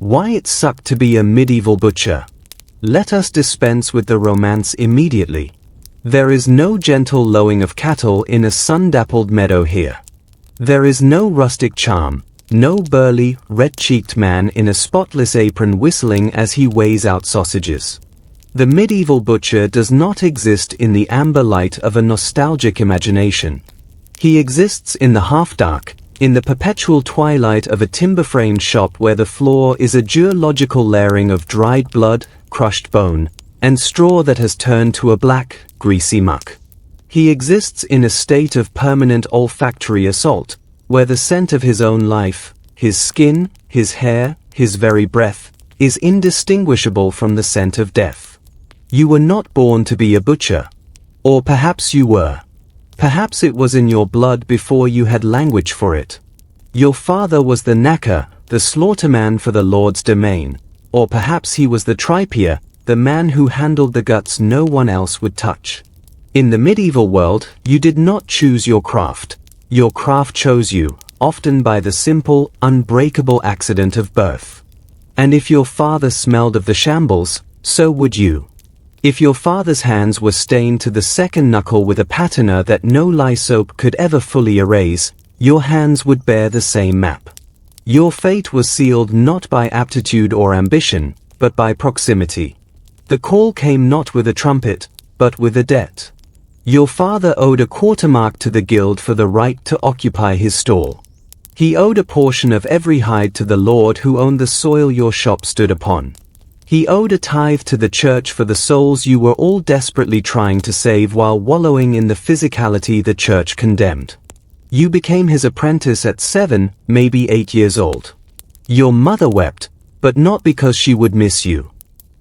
Why it sucked to be a medieval butcher. Let us dispense with the romance immediately. There is no gentle lowing of cattle in a sun-dappled meadow here. There is no rustic charm, no burly, red-cheeked man in a spotless apron whistling as he weighs out sausages. The medieval butcher does not exist in the amber light of a nostalgic imagination. He exists in the half-dark, in the perpetual twilight of a timber-framed shop where the floor is a geological layering of dried blood, crushed bone, and straw that has turned to a black, greasy muck. He exists in a state of permanent olfactory assault, where the scent of his own life, his skin, his hair, his very breath, is indistinguishable from the scent of death. You were not born to be a butcher. Or perhaps you were. Perhaps it was in your blood before you had language for it. Your father was the knacker, the slaughterman for the Lord's domain. Or perhaps he was the tripier, the man who handled the guts no one else would touch. In the medieval world, you did not choose your craft. Your craft chose you, often by the simple, unbreakable accident of birth. And if your father smelled of the shambles, so would you. If your father's hands were stained to the second knuckle with a patina that no lye soap could ever fully erase, your hands would bear the same map. Your fate was sealed not by aptitude or ambition, but by proximity. The call came not with a trumpet, but with a debt. Your father owed a quartermark to the guild for the right to occupy his stall. He owed a portion of every hide to the lord who owned the soil your shop stood upon. He owed a tithe to the church for the souls you were all desperately trying to save while wallowing in the physicality the church condemned. You became his apprentice at 7, maybe 8 years old. Your mother wept, but not because she would miss you.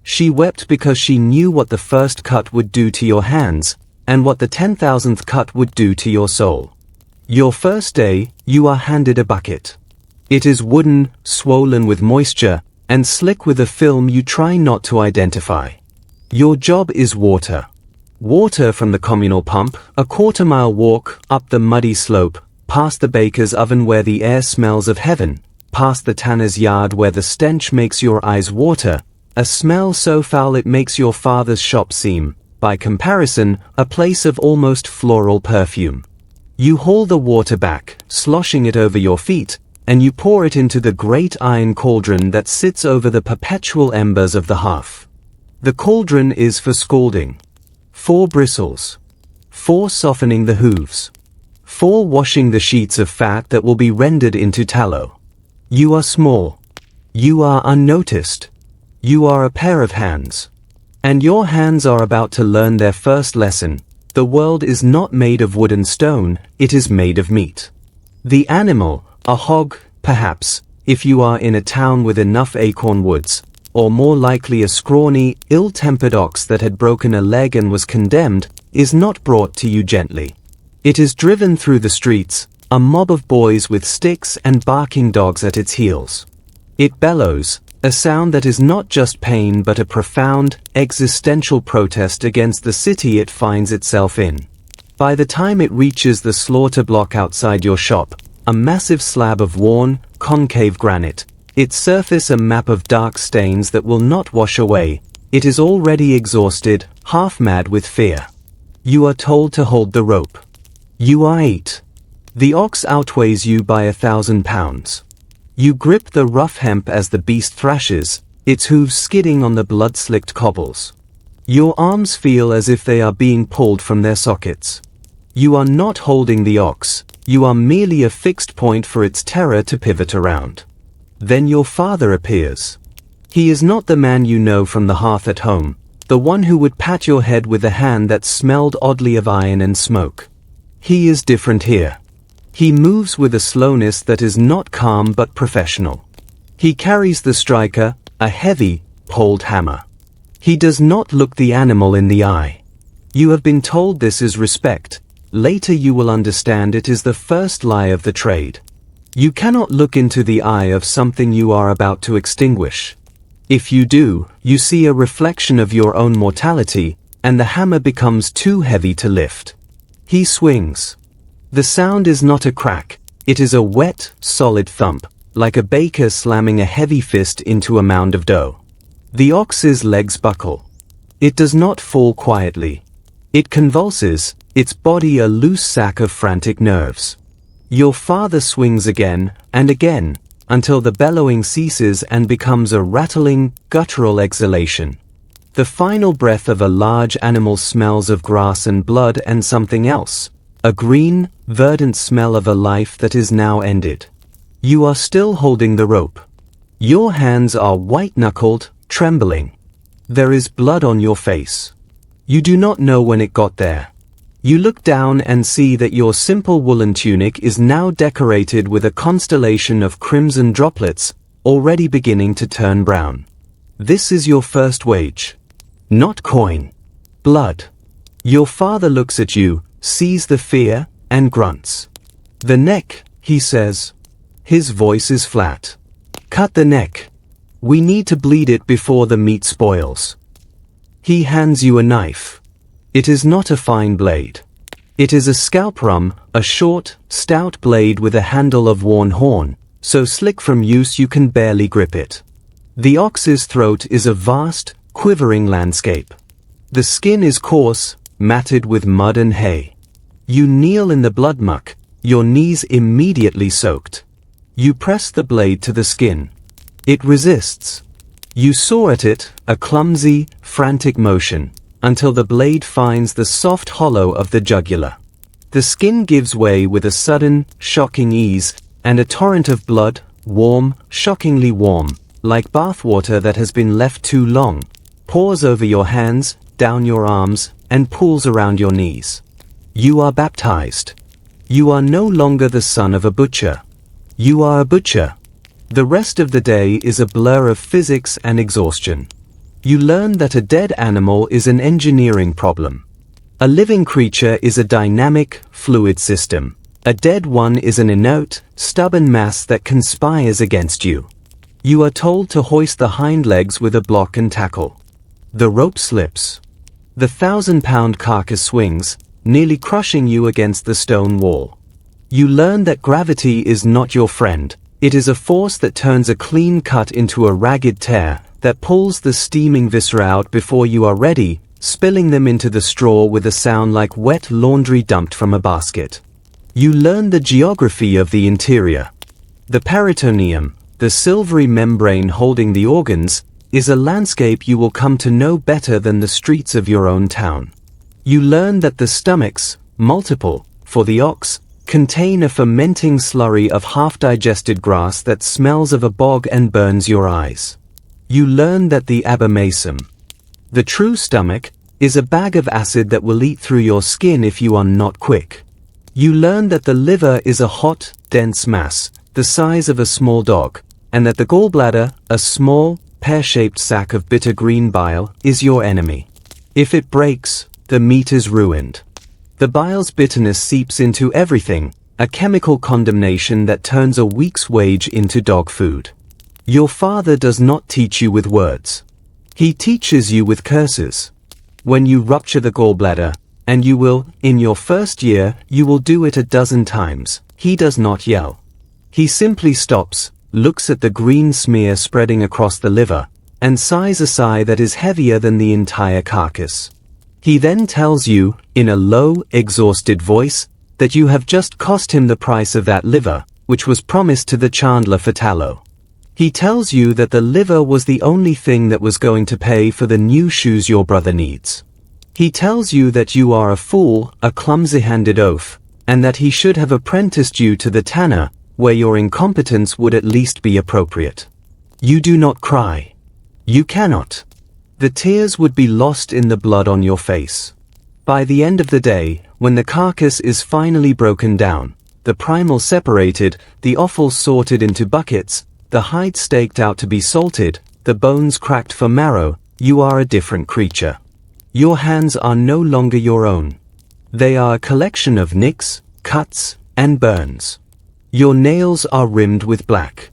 She wept because she knew what the first cut would do to your hands, and what the 10,000th cut would do to your soul. Your first day, you are handed a bucket. It is wooden, swollen with moisture, and slick with a film you try not to identify. Your job is water. Water from the communal pump, a quarter-mile walk, up the muddy slope, past the baker's oven where the air smells of heaven, past the tanner's yard where the stench makes your eyes water, a smell so foul it makes your father's shop seem, by comparison, a place of almost floral perfume. You haul the water back, sloshing it over your feet, and you pour it into the great iron cauldron that sits over the perpetual embers of the hearth. The cauldron is for scalding. 4 bristles. 4 softening the hooves. 4 washing the sheets of fat that will be rendered into tallow. You are small. You are unnoticed. You are a pair of hands. And your hands are about to learn their first lesson. The world is not made of wood and stone, it is made of meat. The animal, a hog, perhaps, if you are in a town with enough acorn woods, or more likely a scrawny, ill-tempered ox that had broken a leg and was condemned, is not brought to you gently. It is driven through the streets, a mob of boys with sticks and barking dogs at its heels. It bellows, a sound that is not just pain but a profound, existential protest against the city it finds itself in. By the time it reaches the slaughter block outside your shop, a massive slab of worn, concave granite, its surface a map of dark stains that will not wash away, it is already exhausted, half-mad with fear. You are told to hold the rope. You are 8. The ox outweighs you by 1,000 pounds. You grip the rough hemp as the beast thrashes, its hooves skidding on the blood-slicked cobbles. Your arms feel as if they are being pulled from their sockets. You are not holding the ox, you are merely a fixed point for its terror to pivot around. Then your father appears. He is not the man you know from the hearth at home, the one who would pat your head with a hand that smelled oddly of iron and smoke. He is different here. He moves with a slowness that is not calm but professional. He carries the striker, a heavy, poled hammer. He does not look the animal in the eye. You have been told this is respect. Later you will understand it is the first lie of the trade. You cannot look into the eye of something you are about to extinguish. If you do, you see a reflection of your own mortality, and the hammer becomes too heavy to lift. He swings. The sound is not a crack, it is a wet, solid thump, like a baker slamming a heavy fist into a mound of dough. The ox's legs buckle. It does not fall quietly. It convulses, its body a loose sack of frantic nerves. Your father swings again and again, until the bellowing ceases and becomes a rattling, guttural exhalation. The final breath of a large animal smells of grass and blood and something else, a green, verdant smell of a life that is now ended. You are still holding the rope. Your hands are white-knuckled, trembling. There is blood on your face. You do not know when it got there. You look down and see that your simple woolen tunic is now decorated with a constellation of crimson droplets, already beginning to turn brown. This is your first wage. Not coin. Blood. Your father looks at you, sees the fear, and grunts. The neck, he says. His voice is flat. Cut the neck. We need to bleed it before the meat spoils. He hands you a knife. It is not a fine blade. It is a scalp rum, a short, stout blade with a handle of worn horn, so slick from use you can barely grip it. The ox's throat is a vast, quivering landscape. The skin is coarse, matted with mud and hay. You kneel in the blood muck, your knees immediately soaked. You press the blade to the skin. It resists. You saw at it, a clumsy, frantic motion, until the blade finds the soft hollow of the jugular. The skin gives way with a sudden, shocking ease, and a torrent of blood, warm, shockingly warm, like bathwater that has been left too long, pours over your hands, down your arms, and pools around your knees. You are baptized. You are no longer the son of a butcher. You are a butcher. The rest of the day is a blur of physics and exhaustion. You learn that a dead animal is an engineering problem. A living creature is a dynamic, fluid system. A dead one is an inert, stubborn mass that conspires against you. You are told to hoist the hind legs with a block and tackle. The rope slips. The 1,000-pound carcass swings, nearly crushing you against the stone wall. You learn that gravity is not your friend. It is a force that turns a clean cut into a ragged tear, that pulls the steaming viscera out before you are ready, spilling them into the straw with a sound like wet laundry dumped from a basket. You learn the geography of the interior. The peritoneum, the silvery membrane holding the organs, is a landscape you will come to know better than the streets of your own town. You learn that the stomachs, multiple, for the ox, contain a fermenting slurry of half-digested grass that smells of a bog and burns your eyes. You learn that the abomasum, the true stomach, is a bag of acid that will eat through your skin if you are not quick. You learn that the liver is a hot, dense mass, the size of a small dog, and that the gallbladder, a small, pear-shaped sac of bitter green bile, is your enemy. If it breaks, the meat is ruined. The bile's bitterness seeps into everything, a chemical condemnation that turns a week's wage into dog food. Your father does not teach you with words. He teaches you with curses. When you rupture the gallbladder, and you will, in your first year, you will do it a dozen times, he does not yell. He simply stops, looks at the green smear spreading across the liver, and sighs a sigh that is heavier than the entire carcass. He then tells you, in a low, exhausted voice, that you have just cost him the price of that liver, which was promised to the chandler for tallow. He tells you that the liver was the only thing that was going to pay for the new shoes your brother needs. He tells you that you are a fool, a clumsy-handed oaf, and that he should have apprenticed you to the tanner, where your incompetence would at least be appropriate. You do not cry. You cannot. The tears would be lost in the blood on your face. By the end of the day, when the carcass is finally broken down, the primal separated, the offal sorted into buckets, the hide staked out to be salted, the bones cracked for marrow, you are a different creature. Your hands are no longer your own. They are a collection of nicks, cuts, and burns. Your nails are rimmed with black.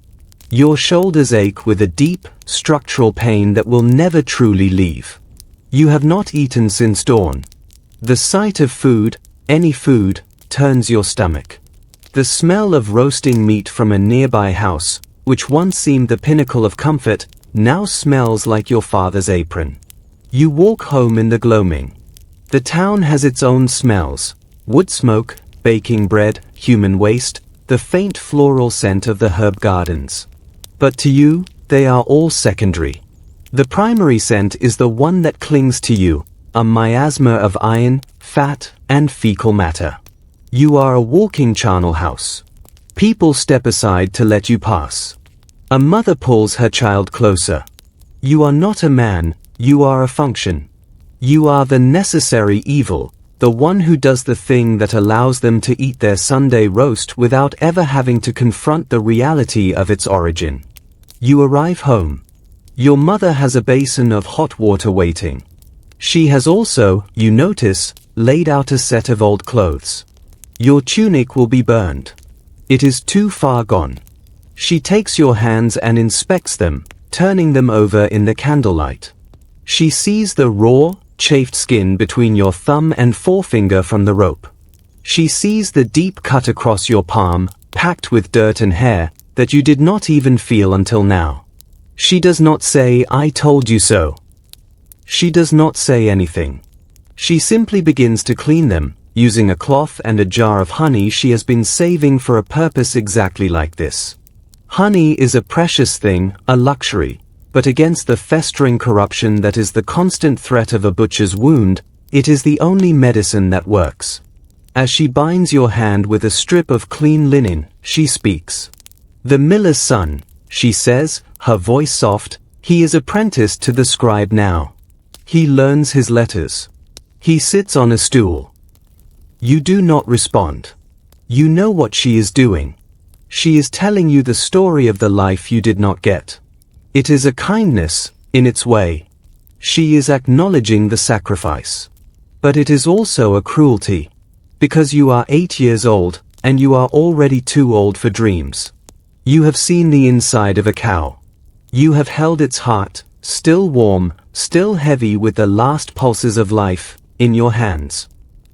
Your shoulders ache with a deep, structural pain that will never truly leave. You have not eaten since dawn. The sight of food, any food, turns your stomach. The smell of roasting meat from a nearby house, which once seemed the pinnacle of comfort, now smells like your father's apron. You walk home in the gloaming. The town has its own smells: wood smoke, baking bread, human waste, the faint floral scent of the herb gardens. But to you, they are all secondary. The primary scent is the one that clings to you, a miasma of iron, fat, and fecal matter. You are a walking charnel house. People step aside to let you pass. A mother pulls her child closer. You are not a man, you are a function. You are the necessary evil, the one who does the thing that allows them to eat their Sunday roast without ever having to confront the reality of its origin. You arrive home. Your mother has a basin of hot water waiting. She has also, you notice, laid out a set of old clothes. Your tunic will be burned. It is too far gone. She takes your hands and inspects them, turning them over in the candlelight. She sees the raw, chafed skin between your thumb and forefinger from the rope. She sees the deep cut across your palm, packed with dirt and hair, that you did not even feel until now. She does not say, "I told you so." She does not say anything. She simply begins to clean them, using a cloth and a jar of honey she has been saving for a purpose exactly like this. Honey is a precious thing, a luxury, but against the festering corruption that is the constant threat of a butcher's wound, it is the only medicine that works. As she binds your hand with a strip of clean linen, she speaks. "The miller's son," she says, her voice soft, "he is apprenticed to the scribe now. He learns his letters. He sits on a stool." You do not respond. You know what she is doing. She is telling you the story of the life you did not get. It is a kindness, in its way. She is acknowledging the sacrifice. But it is also a cruelty. Because you are 8 years old, and you are already too old for dreams. You have seen the inside of a cow. You have held its heart, still warm, still heavy with the last pulses of life, in your hands.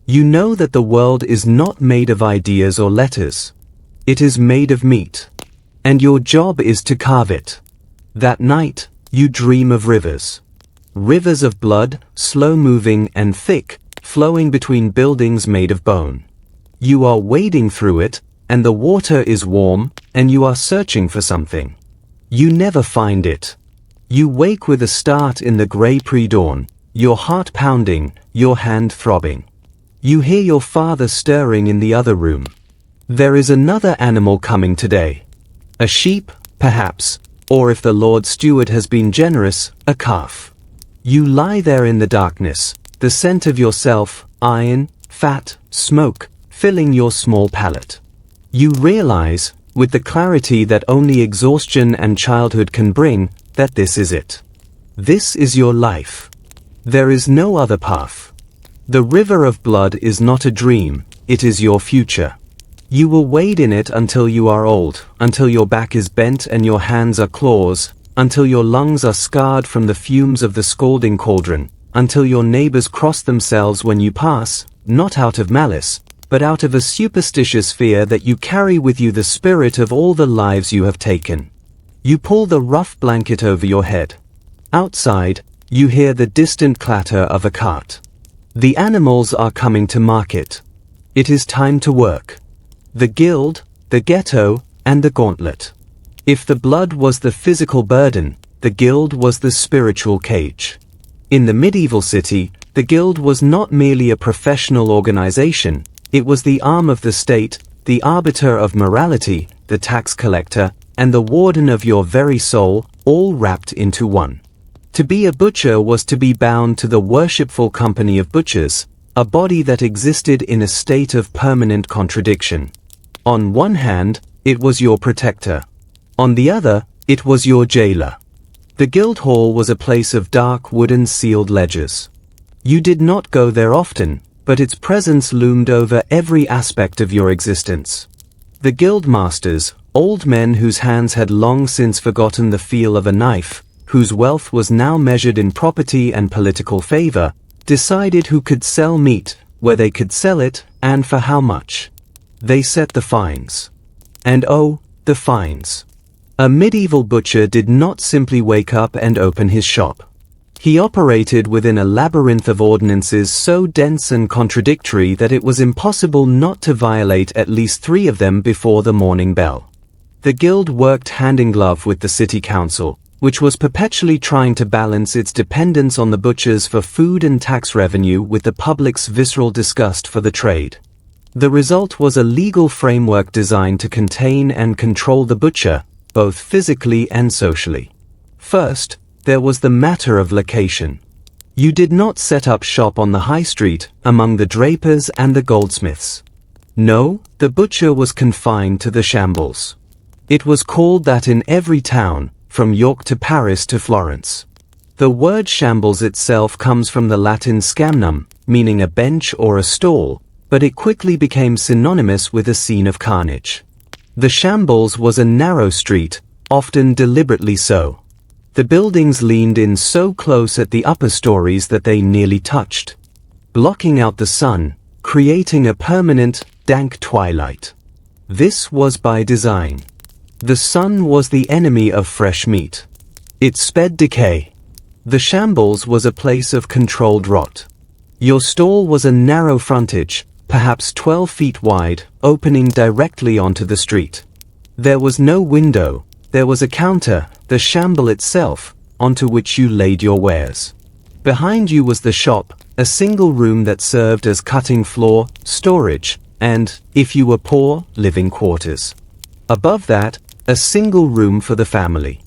You know that the world is not made of ideas or letters. It is made of meat. And your job is to carve it. That night, you dream of rivers. Rivers of blood, slow-moving and thick, flowing between buildings made of bone. You are wading through it, and the water is warm, and you are searching for something. You never find it. You wake with a start in the grey pre-dawn, your heart pounding, your hand throbbing. You hear your father stirring in the other room. There is another animal coming today. A sheep, perhaps, or if the Lord Steward has been generous, a calf. You lie there in the darkness, the scent of yourself, iron, fat, smoke, filling your small palate. You realize, with the clarity that only exhaustion and childhood can bring, that this is it. This is your life. There is no other path. The river of blood is not a dream, it is your future. You will wade in it until you are old, until your back is bent and your hands are claws, until your lungs are scarred from the fumes of the scalding cauldron, until your neighbors cross themselves when you pass, not out of malice, but out of a superstitious fear that you carry with you the spirit of all the lives you have taken. You pull the rough blanket over your head. Outside, you hear the distant clatter of a cart. The animals are coming to market. It is time to work. The guild, the ghetto, and the gauntlet. If the blood was the physical burden, the guild was the spiritual cage. In the medieval city, the guild was not merely a professional organization, it was the arm of the state, the arbiter of morality, the tax collector, and the warden of your very soul, all wrapped into one. To be a butcher was to be bound to the worshipful company of butchers, a body that existed in a state of permanent contradiction. On one hand, it was your protector. On the other, it was your jailer. The guild hall was a place of dark wooden sealed ledgers. You did not go there often, but its presence loomed over every aspect of your existence. The guild masters, old men whose hands had long since forgotten the feel of a knife, whose wealth was now measured in property and political favor, decided who could sell meat, where they could sell it, and for how much. They set the fines. And oh, the fines. A medieval butcher did not simply wake up and open his shop. He operated within a labyrinth of ordinances so dense and contradictory that it was impossible not to violate at least 3 of them before the morning bell. The guild worked hand-in-glove with the city council, which was perpetually trying to balance its dependence on the butchers for food and tax revenue with the public's visceral disgust for the trade. The result was a legal framework designed to contain and control the butcher, both physically and socially. First, there was the matter of location. You did not set up shop on the high street, among the drapers and the goldsmiths. No, the butcher was confined to the shambles. It was called that in every town, from York to Paris to Florence. The word shambles itself comes from the Latin scamnum, meaning a bench or a stall, but it quickly became synonymous with a scene of carnage. The shambles was a narrow street, often deliberately so. The buildings leaned in so close at the upper stories that they nearly touched, blocking out the sun, creating a permanent, dank twilight. This was by design. The sun was the enemy of fresh meat. It sped decay. The shambles was a place of controlled rot. Your stall was a narrow frontage, perhaps 12 feet wide, opening directly onto the street. There was no window. There was a counter, the shamble itself, onto which you laid your wares. Behind you was the shop, a single room that served as cutting floor, storage, and, if you were poor, living quarters. Above that, a single room for the family.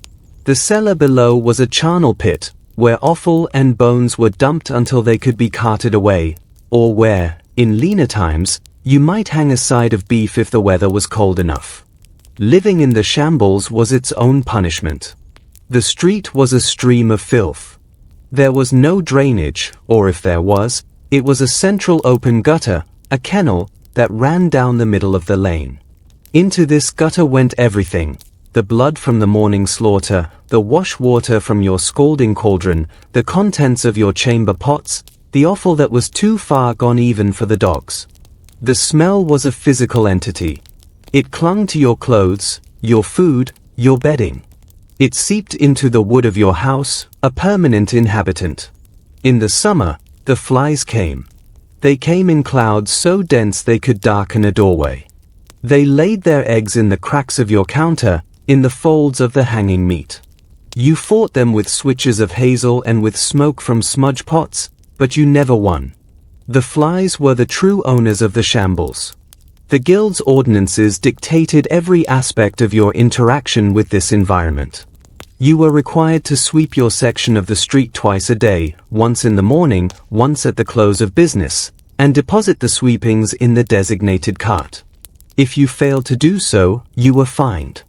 The cellar below was a charnel pit, where offal and bones were dumped until they could be carted away, or where, in leaner times, you might hang a side of beef if the weather was cold enough. Living in the shambles was its own punishment. The street was a stream of filth. There was no drainage, or if there was, it was a central open gutter, a kennel, that ran down the middle of the lane. Into this gutter went everything: the blood from the morning slaughter, the wash water from your scalding cauldron, the contents of your chamber pots, the offal that was too far gone even for the dogs. The smell was a physical entity. It clung to your clothes, your food, your bedding. It seeped into the wood of your house, a permanent inhabitant. In the summer, the flies came. They came in clouds so dense they could darken a doorway. They laid their eggs in the cracks of your counter, in the folds of the hanging meat. You fought them with switches of hazel and with smoke from smudge pots, but you never won. The flies were the true owners of the shambles. The guild's ordinances dictated every aspect of your interaction with this environment. You were required to sweep your section of the street twice a day, once in the morning, once at the close of business, and deposit the sweepings in the designated cart. If you failed to do so, you were fined.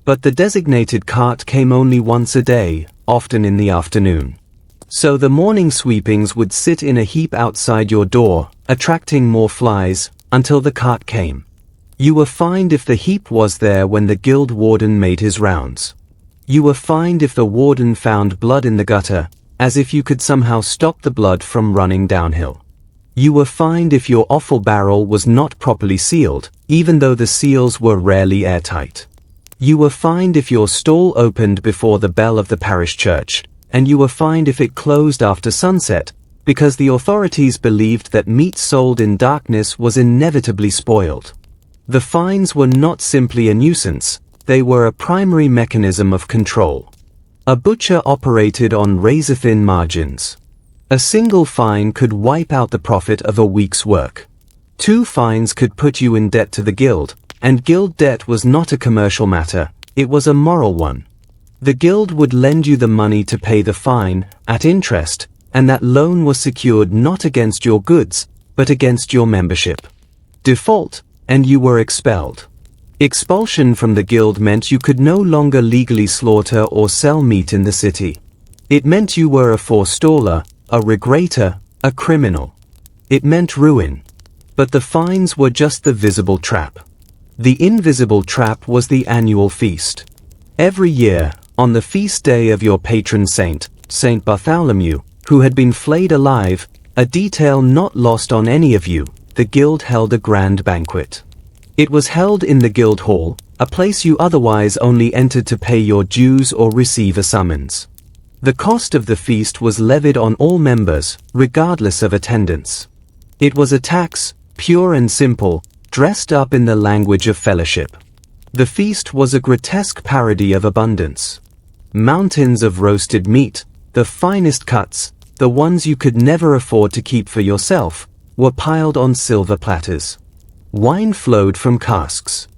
But the designated cart came only once a day, often in the afternoon. So the morning sweepings would sit in a heap outside your door, attracting more flies, until the cart came. You were fined if the heap was there when the guild warden made his rounds. You were fined if the warden found blood in the gutter, as if you could somehow stop the blood from running downhill. You were fined if your offal barrel was not properly sealed, even though the seals were rarely airtight. You were fined if your stall opened before the bell of the parish church, and you were fined if it closed after sunset, because the authorities believed that meat sold in darkness was inevitably spoiled. The fines were not simply a nuisance, they were a primary mechanism of control. A butcher operated on razor-thin margins. A single fine could wipe out the profit of a week's work. 2 fines could put you in debt to the guild, and guild debt was not a commercial matter, it was a moral one. The guild would lend you the money to pay the fine, at interest, and that loan was secured not against your goods, but against your membership. Default, and you were expelled. Expulsion from the guild meant you could no longer legally slaughter or sell meat in the city. It meant you were a forestaller, a regrater, a criminal. It meant ruin. But the fines were just the visible trap. The invisible trap was the annual feast. Every year, on the feast day of your patron saint, Saint Bartholomew, who had been flayed alive, a detail not lost on any of you, the guild held a grand banquet. It was held in the guild hall, a place you otherwise only entered to pay your dues or receive a summons. The cost of the feast was levied on all members, regardless of attendance. It was a tax, pure and simple, dressed up in the language of fellowship. The feast was a grotesque parody of abundance. Mountains of roasted meat, the finest cuts, the ones you could never afford to keep for yourself, were piled on silver platters. Wine flowed from casks.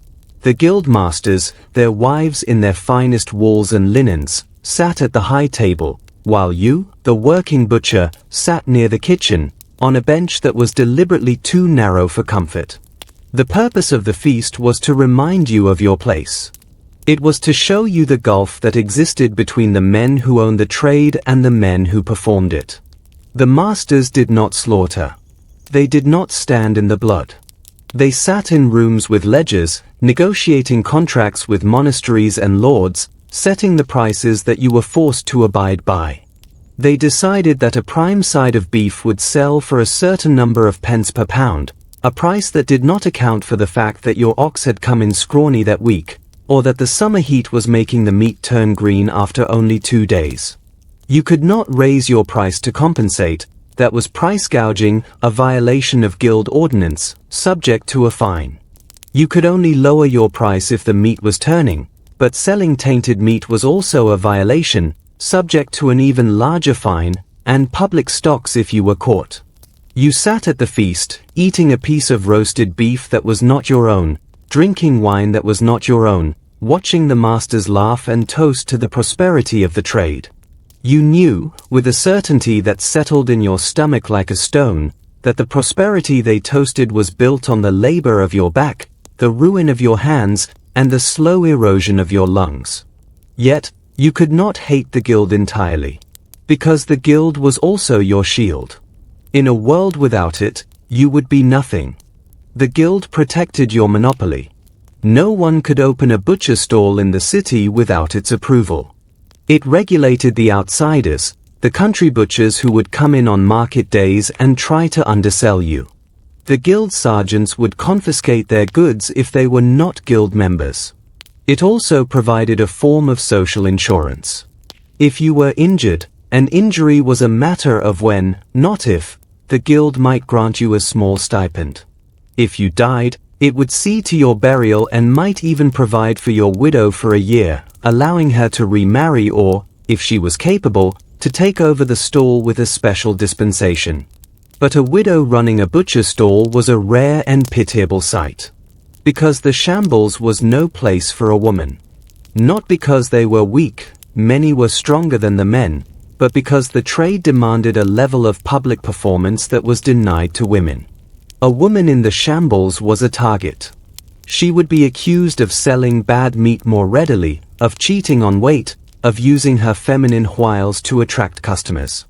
The guild masters, their wives in their finest wools and linens, sat at the high table, while you, the working butcher, sat near the kitchen, on a bench that was deliberately too narrow for comfort. The purpose of the feast was to remind you of your place. It was to show you the gulf that existed between the men who owned the trade and the men who performed it. The masters did not slaughter. They did not stand in the blood. They sat in rooms with ledgers, negotiating contracts with monasteries and lords, setting the prices that you were forced to abide by. They decided that a prime side of beef would sell for a certain number of pence per pound, a price that did not account for the fact that your ox had come in scrawny that week, or that the summer heat was making the meat turn green after only 2 days. You could not raise your price to compensate. That was price gouging, a violation of guild ordinance, subject to a fine. You could only lower your price if the meat was turning, but selling tainted meat was also a violation, subject to an even larger fine, and public stocks if you were caught. You sat at the feast, eating a piece of roasted beef that was not your own, drinking wine that was not your own, watching the masters laugh and toast to the prosperity of the trade. You knew, with a certainty that settled in your stomach like a stone, that the prosperity they toasted was built on the labor of your back, the ruin of your hands, and the slow erosion of your lungs. Yet, you could not hate the guild entirely, because the guild was also your shield. In a world without it, you would be nothing. The guild protected your monopoly. No one could open a butcher stall in the city without its approval. It regulated the outsiders, the country butchers who would come in on market days and try to undersell you. The guild sergeants would confiscate their goods if they were not guild members. It also provided a form of social insurance. If you were injured, an injury was a matter of when, not if, the guild might grant you a small stipend. If you died, it would see to your burial and might even provide for your widow for a year, allowing her to remarry or, if she was capable, to take over the stall with a special dispensation. But a widow running a butcher stall was a rare and pitiable sight. Because the shambles was no place for a woman. Not because they were weak, many were stronger than the men, but because the trade demanded a level of public performance that was denied to women. A woman in the shambles was a target. She would be accused of selling bad meat more readily, of cheating on weight, of using her feminine wiles to attract customers.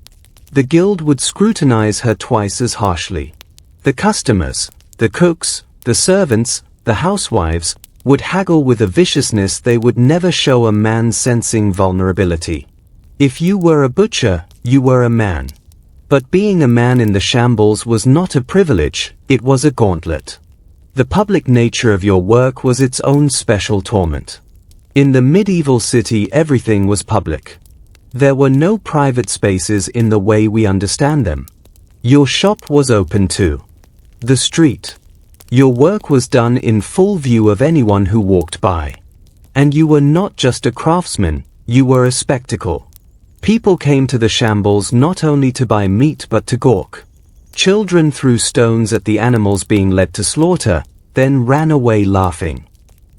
The guild would scrutinize her twice as harshly. The customers, the cooks, the servants, the housewives, would haggle with a viciousness they would never show a man sensing vulnerability. If you were a butcher, you were a man. But being a man in the shambles was not a privilege, it was a gauntlet. The public nature of your work was its own special torment. In the medieval city everything was public. There were no private spaces in the way we understand them. Your shop was open to the street. Your work was done in full view of anyone who walked by. And you were not just a craftsman, you were a spectacle. People came to the shambles not only to buy meat but to gawk. Children threw stones at the animals being led to slaughter, then ran away laughing.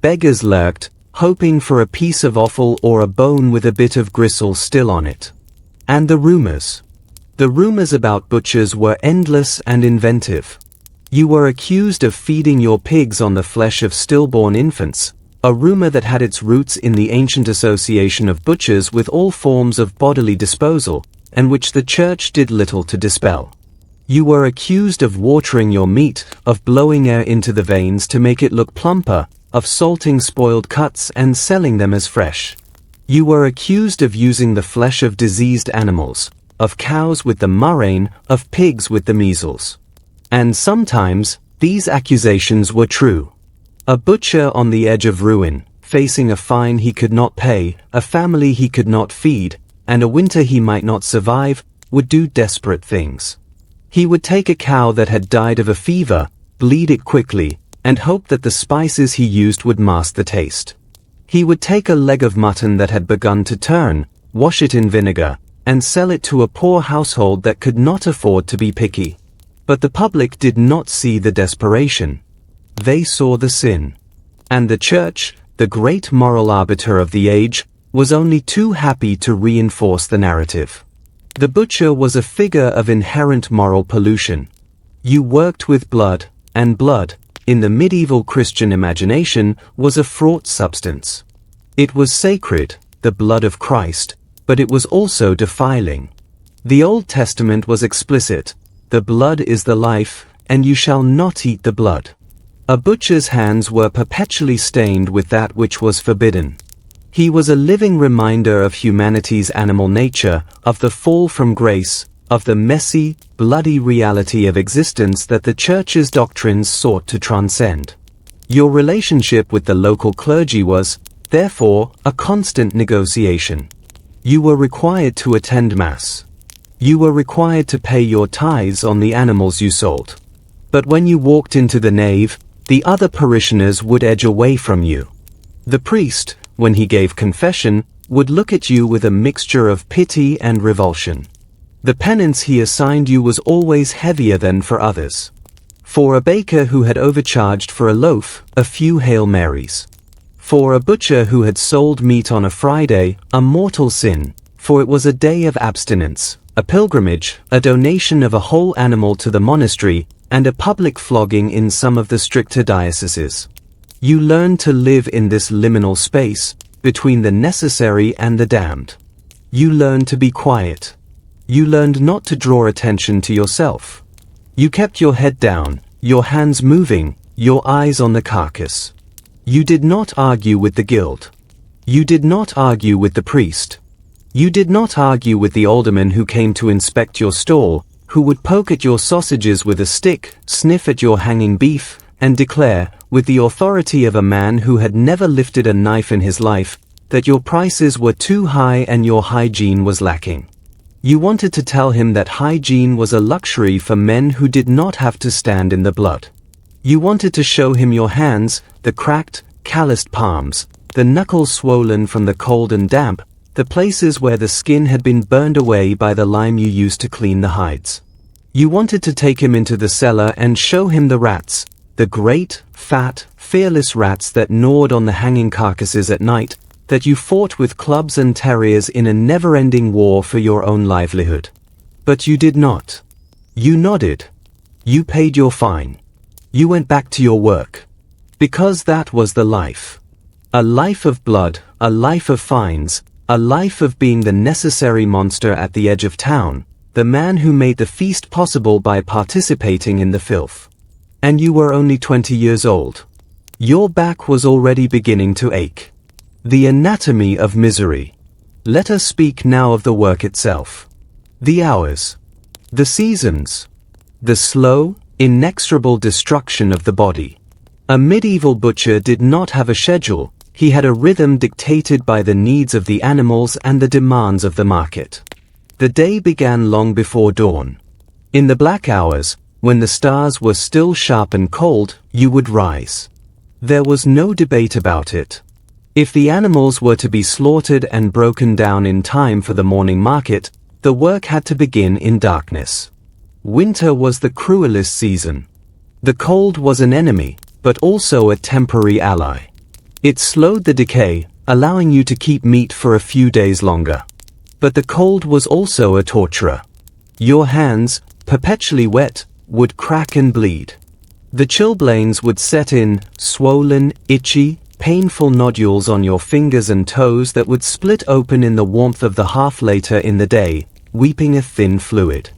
Beggars lurked, hoping for a piece of offal or a bone with a bit of gristle still on it. And the rumors. The rumors about butchers were endless and inventive. You were accused of feeding your pigs on the flesh of stillborn infants, a rumor that had its roots in the ancient association of butchers with all forms of bodily disposal, and which the church did little to dispel. You were accused of watering your meat, of blowing air into the veins to make it look plumper, of salting spoiled cuts and selling them as fresh. You were accused of using the flesh of diseased animals, of cows with the murrain, of pigs with the measles. And sometimes, these accusations were true. A butcher on the edge of ruin, facing a fine he could not pay, a family he could not feed, and a winter he might not survive, would do desperate things. He would take a cow that had died of a fever, bleed it quickly, and hope that the spices he used would mask the taste. He would take a leg of mutton that had begun to turn, wash it in vinegar, and sell it to a poor household that could not afford to be picky. But the public did not see the desperation. They saw the sin. And the church, the great moral arbiter of the age, was only too happy to reinforce the narrative. The butcher was a figure of inherent moral pollution. You worked with blood, and blood, in the medieval Christian imagination, was a fraught substance. It was sacred, the blood of Christ, but it was also defiling. The Old Testament was explicit: the blood is the life, and you shall not eat the blood. A butcher's hands were perpetually stained with that which was forbidden. He was a living reminder of humanity's animal nature, of the fall from grace, of the messy, bloody reality of existence that the Church's doctrines sought to transcend. Your relationship with the local clergy was, therefore, a constant negotiation. You were required to attend Mass. You were required to pay your tithes on the animals you sold. But when you walked into the nave, the other parishioners would edge away from you. The priest, when he gave confession, would look at you with a mixture of pity and revulsion. The penance he assigned you was always heavier than for others. For a baker who had overcharged for a loaf, a few Hail Marys. For a butcher who had sold meat on a Friday, a mortal sin, for it was a day of abstinence, a pilgrimage, a donation of a whole animal to the monastery, and a public flogging in some of the stricter dioceses. You learned to live in this liminal space, between the necessary and the damned. You learned to be quiet. You learned not to draw attention to yourself. You kept your head down, your hands moving, your eyes on the carcass. You did not argue with the guild. You did not argue with the priest. You did not argue with the alderman who came to inspect your stall, who would poke at your sausages with a stick, sniff at your hanging beef, and declare, with the authority of a man who had never lifted a knife in his life, that your prices were too high and your hygiene was lacking. You wanted to tell him that hygiene was a luxury for men who did not have to stand in the blood. You wanted to show him your hands, the cracked, calloused palms, the knuckles swollen from the cold and damp, the places where the skin had been burned away by the lime you used to clean the hides. You wanted to take him into the cellar and show him the rats, the great, fat, fearless rats that gnawed on the hanging carcasses at night, that you fought with clubs and terriers in a never-ending war for your own livelihood. But you did not. You nodded. You paid your fine. You went back to your work. Because that was the life. A life of blood, a life of fines, a life of being the necessary monster at the edge of town, the man who made the feast possible by participating in the filth. And you were only 20 years old. Your back was already beginning to ache. The anatomy of misery. Let us speak now of the work itself. The hours. The seasons. The slow, inexorable destruction of the body. A medieval butcher did not have a schedule, he had a rhythm dictated by the needs of the animals and the demands of the market. The day began long before dawn. In the black hours, when the stars were still sharp and cold, you would rise. There was no debate about it. If the animals were to be slaughtered and broken down in time for the morning market, the work had to begin in darkness. Winter was the cruelest season. The cold was an enemy, but also a temporary ally. It slowed the decay, allowing you to keep meat for a few days longer. But the cold was also a torturer. Your hands, perpetually wet, would crack and bleed. The chilblains would set in, swollen, itchy, painful nodules on your fingers and toes that would split open in the warmth of the half later in the day, weeping a thin fluid.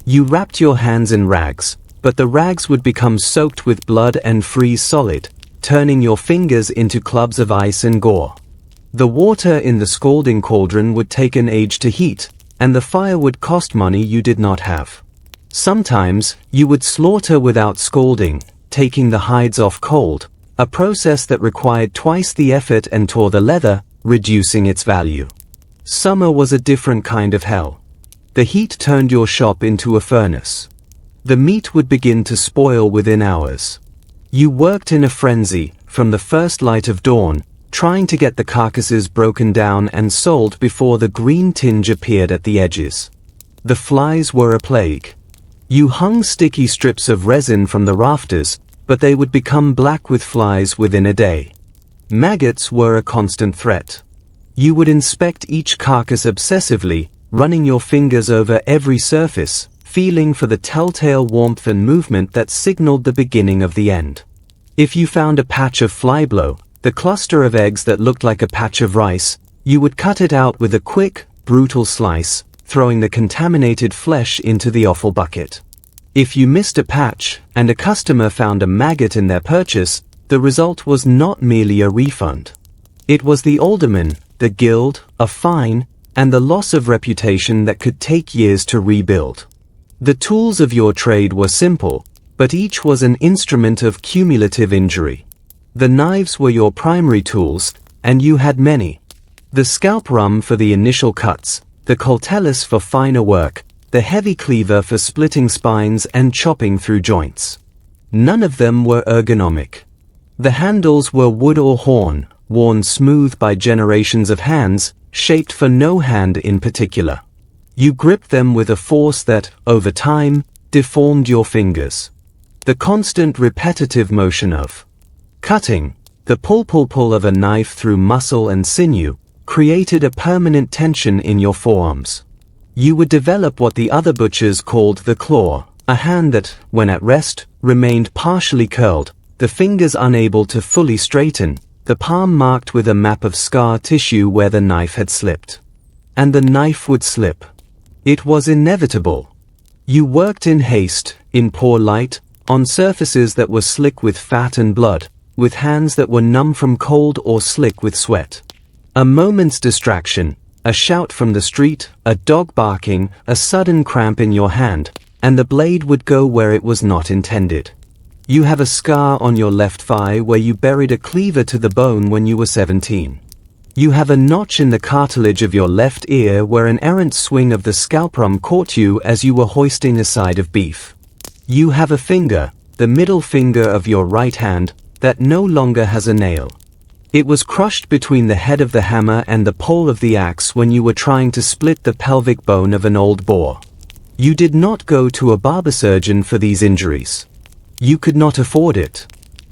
You wrapped your hands in rags, but the rags would become soaked with blood and freeze solid, turning your fingers into clubs of ice and gore. The water in the scalding cauldron would take an age to heat, and the fire would cost money you did not have. Sometimes, you would slaughter without scalding, taking the hides off cold, a process that required twice the effort and tore the leather, reducing its value. Summer was a different kind of hell. The heat turned your shop into a furnace. The meat would begin to spoil within hours. You worked in a frenzy, from the first light of dawn, trying to get the carcasses broken down and sold before the green tinge appeared at the edges. The flies were a plague. You hung sticky strips of resin from the rafters, but they would become black with flies within a day. Maggots were a constant threat. You would inspect each carcass obsessively, running your fingers over every surface, feeling for the telltale warmth and movement that signaled the beginning of the end. If you found a patch of flyblow, the cluster of eggs that looked like a patch of rice, you would cut it out with a quick, brutal slice, throwing the contaminated flesh into the offal bucket. If you missed a patch, and a customer found a maggot in their purchase, the result was not merely a refund. It was the alderman, the guild, a fine, and the loss of reputation that could take years to rebuild. The tools of your trade were simple, but each was an instrument of cumulative injury. The knives were your primary tools, and you had many. The scalp rum for the initial cuts, the coltellus for finer work, the heavy cleaver for splitting spines and chopping through joints. None of them were ergonomic. The handles were wood or horn, worn smooth by generations of hands, shaped for no hand in particular. You gripped them with a force that, over time, deformed your fingers. The constant repetitive motion of cutting, the pull of a knife through muscle and sinew, created a permanent tension in your forearms. You would develop what the other butchers called the claw, a hand that, when at rest, remained partially curled, the fingers unable to fully straighten, the palm marked with a map of scar tissue where the knife had slipped. And the knife would slip. It was inevitable. You worked in haste, in poor light, on surfaces that were slick with fat and blood, with hands that were numb from cold or slick with sweat. A moment's distraction, a shout from the street, a dog barking, a sudden cramp in your hand, and the blade would go where it was not intended. You have a scar on your left thigh where you buried a cleaver to the bone when you were 17. You have a notch in the cartilage of your left ear where an errant swing of the scalprum caught you as you were hoisting a side of beef. You have a finger, the middle finger of your right hand, that no longer has a nail. It was crushed between the head of the hammer and the pole of the axe when you were trying to split the pelvic bone of an old boar. You did not go to a barber surgeon for these injuries. You could not afford it.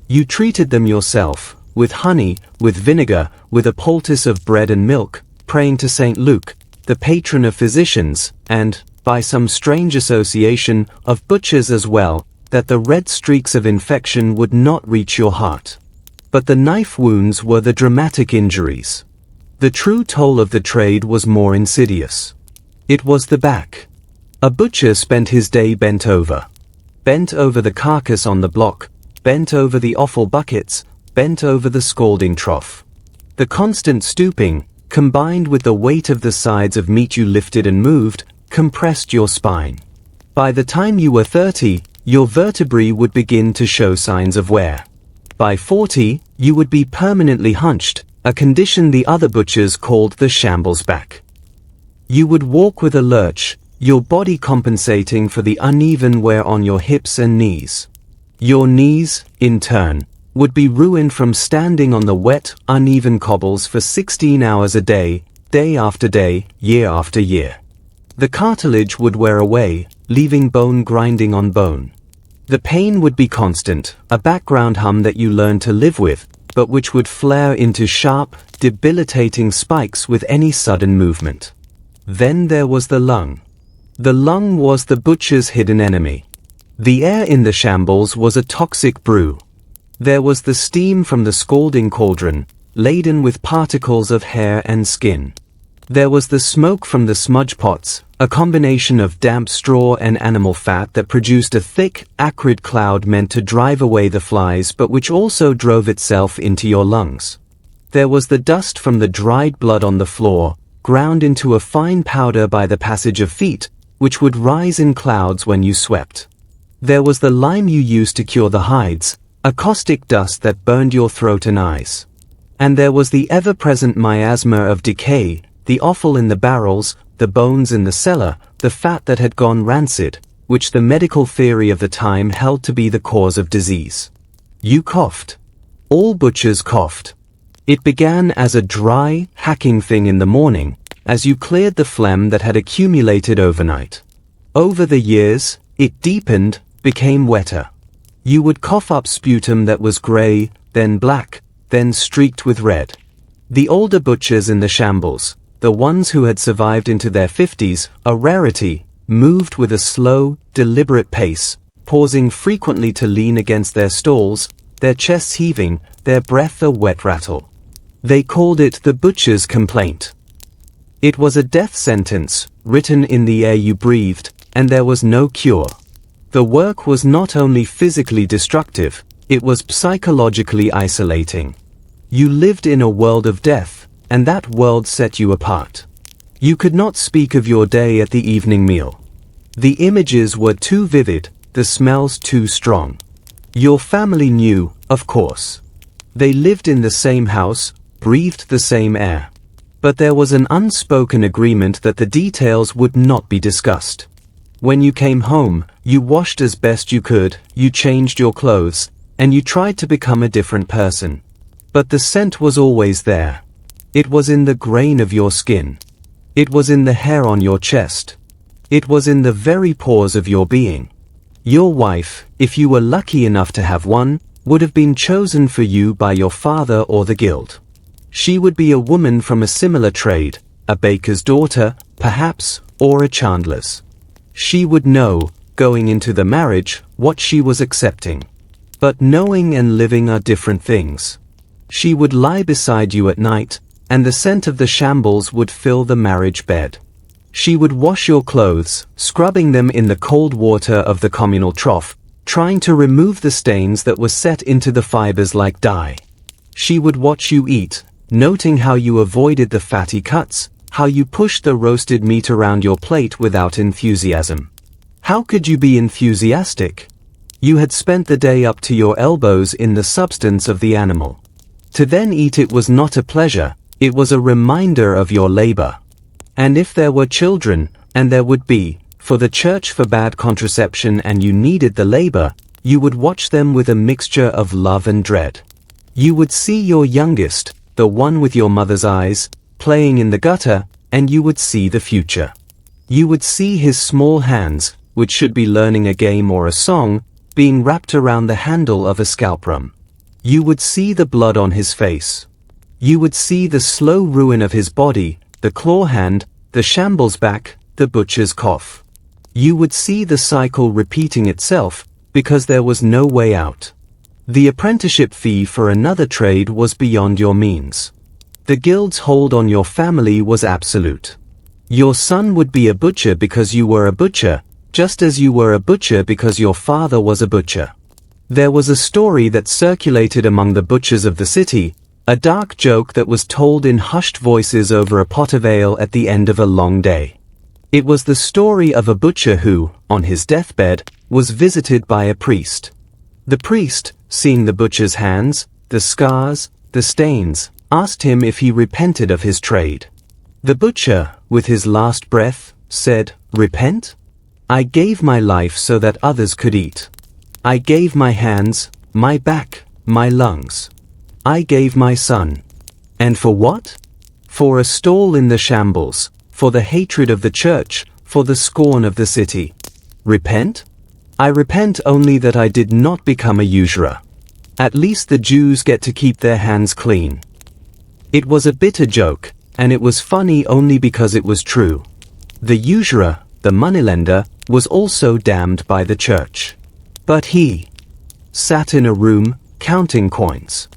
You treated them yourself, with honey, with vinegar, with a poultice of bread and milk, praying to St. Luke, the patron of physicians, and, by some strange association, of butchers as well, that the red streaks of infection would not reach your heart. But the knife wounds were the dramatic injuries. The true toll of the trade was more insidious. It was the back. A butcher spent his day bent over the carcass on the block, bent over the offal buckets, bent over the scalding trough. The constant stooping, combined with the weight of the sides of meat you lifted and moved, compressed your spine. By the time you were 30, your vertebrae would begin to show signs of wear. By 40, you would be permanently hunched, a condition the other butchers called the shambles back. You would walk with a lurch, your body compensating for the uneven wear on your hips and knees. Your knees, in turn, would be ruined from standing on the wet, uneven cobbles for 16 hours a day, day after day, year after year. The cartilage would wear away, leaving bone grinding on bone. The pain would be constant, a background hum that you learned to live with, but which would flare into sharp, debilitating spikes with any sudden movement. Then there was the lung. The lung was the butcher's hidden enemy. The air in the shambles was a toxic brew. There was the steam from the scalding cauldron, laden with particles of hair and skin. There was the smoke from the smudge pots, a combination of damp straw and animal fat that produced a thick, acrid cloud meant to drive away the flies but which also drove itself into your lungs. There was the dust from the dried blood on the floor, ground into a fine powder by the passage of feet, which would rise in clouds when you swept. There was the lime you used to cure the hides, A caustic dust that burned your throat and eyes. And there was the ever-present miasma of decay, the offal in the barrels, the bones in the cellar, the fat that had gone rancid, which the medical theory of the time held to be the cause of disease. You coughed. All butchers coughed. It began as a dry, hacking thing in the morning, as you cleared the phlegm that had accumulated overnight. Over the years, it deepened, became wetter. You would cough up sputum that was grey, then black, then streaked with red. The older butchers in the shambles, the ones who had survived into their 50s, a rarity, moved with a slow, deliberate pace, pausing frequently to lean against their stalls, their chests heaving, their breath a wet rattle. They called it the butcher's complaint. It was a death sentence, written in the air you breathed, and there was no cure. The work was not only physically destructive, it was psychologically isolating. You lived in a world of death, and that world set you apart. You could not speak of your day at the evening meal. The images were too vivid, the smells too strong. Your family knew, of course. They lived in the same house, breathed the same air. But there was an unspoken agreement that the details would not be discussed. When you came home, you washed as best you could, you changed your clothes, and you tried to become a different person. But the scent was always there. It was in the grain of your skin. It was in the hair on your chest. It was in the very pores of your being. Your wife, if you were lucky enough to have one, would have been chosen for you by your father or the guild. She would be a woman from a similar trade, a baker's daughter, perhaps, or a chandler's. She would know, going into the marriage, what she was accepting. But knowing and living are different things. She would lie beside you at night, and the scent of the shambles would fill the marriage bed. She would wash your clothes, scrubbing them in the cold water of the communal trough, trying to remove the stains that were set into the fibers like dye. She would watch you eat, noting how you avoided the fatty cuts, how you pushed the roasted meat around your plate without enthusiasm. How could you be enthusiastic? You had spent the day up to your elbows in the substance of the animal. To then eat it was not a pleasure, it was a reminder of your labor. And if there were children, and there would be, for the church forbade contraception and you needed the labor, you would watch them with a mixture of love and dread. You would see your youngest, the one with your mother's eyes, playing in the gutter, and you would see the future. You would see his small hands, which should be learning a game or a song, being wrapped around the handle of a scalprum. You would see the blood on his face. You would see the slow ruin of his body, the claw hand, the shambles back, the butcher's cough. You would see the cycle repeating itself, because there was no way out. The apprenticeship fee for another trade was beyond your means. The guild's hold on your family was absolute. Your son would be a butcher because you were a butcher, just as you were a butcher because your father was a butcher. There was a story that circulated among the butchers of the city, a dark joke that was told in hushed voices over a pot of ale at the end of a long day. It was the story of a butcher who, on his deathbed, was visited by a priest. The priest, seeing the butcher's hands, the scars, the stains, asked him if he repented of his trade. The butcher, with his last breath, said, "Repent? I gave my life so that others could eat. I gave my hands, my back, my lungs. I gave my son. And for what? For a stall in the shambles, for the hatred of the church, for the scorn of the city. Repent? I repent only that I did not become a usurer. At least the Jews get to keep their hands clean." It was a bitter joke, and it was funny only because it was true. The usurer, the moneylender, was also damned by the church. But he sat in a room, counting coins.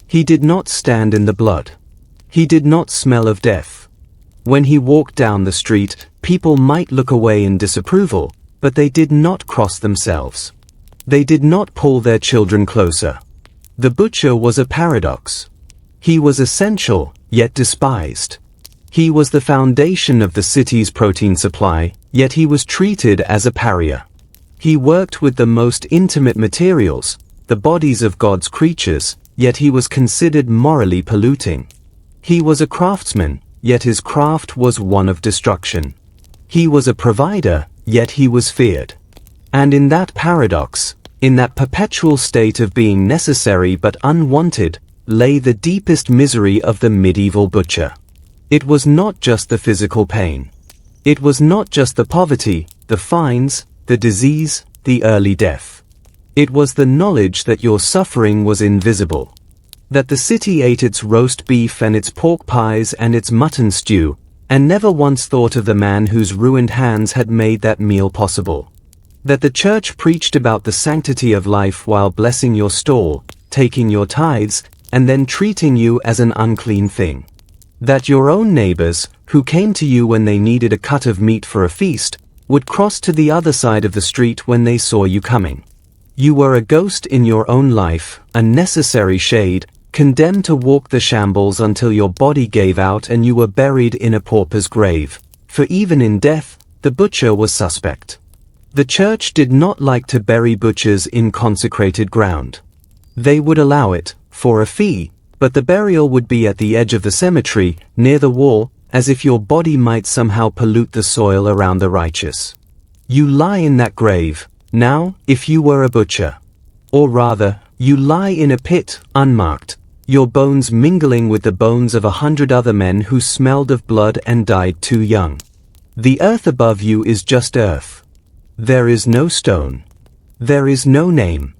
He did not stand in the blood. He did not smell of death. When he walked down the street, people might look away in disapproval, but they did not cross themselves. They did not pull their children closer. The butcher was a paradox. He was essential, yet despised. He was the foundation of the city's protein supply, yet he was treated as a pariah. He worked with the most intimate materials, the bodies of God's creatures, yet he was considered morally polluting. He was a craftsman, yet his craft was one of destruction. He was a provider, yet he was feared. And in that paradox, in that perpetual state of being necessary but unwanted, lay the deepest misery of the medieval butcher. It was not just the physical pain. It was not just the poverty, the fines, the disease, the early death. It was the knowledge that your suffering was invisible. That the city ate its roast beef and its pork pies and its mutton stew, and never once thought of the man whose ruined hands had made that meal possible. That the church preached about the sanctity of life while blessing your stall, taking your tithes, and then treating you as an unclean thing. That your own neighbors, who came to you when they needed a cut of meat for a feast, would cross to the other side of the street when they saw you coming. You were a ghost in your own life, a necessary shade, condemned to walk the shambles until your body gave out and you were buried in a pauper's grave, for even in death, the butcher was suspect. The church did not like to bury butchers in consecrated ground. They would allow it, for a fee, but the burial would be at the edge of the cemetery, near the wall, as if your body might somehow pollute the soil around the righteous. You lie in that grave, now, if you were a butcher. Or rather, you lie in a pit, unmarked, your bones mingling with the bones of 100 other men who smelled of blood and died too young. The earth above you is just earth. There is no stone. There is no name.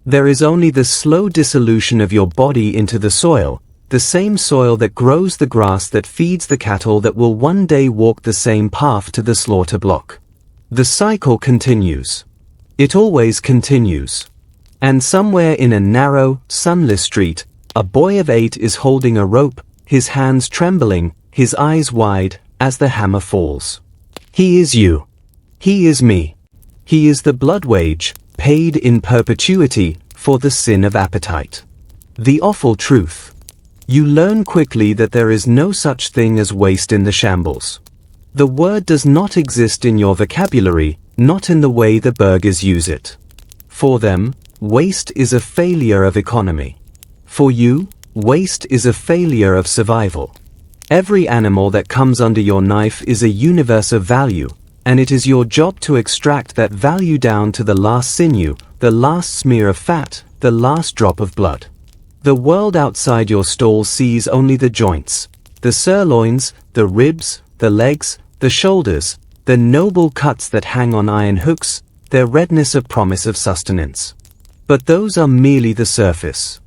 There is only the slow dissolution of your body into the soil, the same soil that grows the grass that feeds the cattle that will one day walk the same path to the slaughter block. The cycle continues. It always continues. And somewhere in a narrow, sunless street, a boy of 8 is holding a rope, his hands trembling, his eyes wide, as the hammer falls. He is you. He is me. He is the blood wage, paid in perpetuity, for the sin of appetite. The awful truth. You learn quickly that there is no such thing as waste in the shambles. The word does not exist in your vocabulary, not in the way the burghers use it. For them, waste is a failure of economy. For you, waste is a failure of survival. Every animal that comes under your knife is a universe of value, and it is your job to extract that value down to the last sinew, the last smear of fat, the last drop of blood. The world outside your stall sees only the joints, the sirloins, the ribs, the legs, the shoulders, the noble cuts that hang on iron hooks, their redness a promise of sustenance. But those are merely the surface.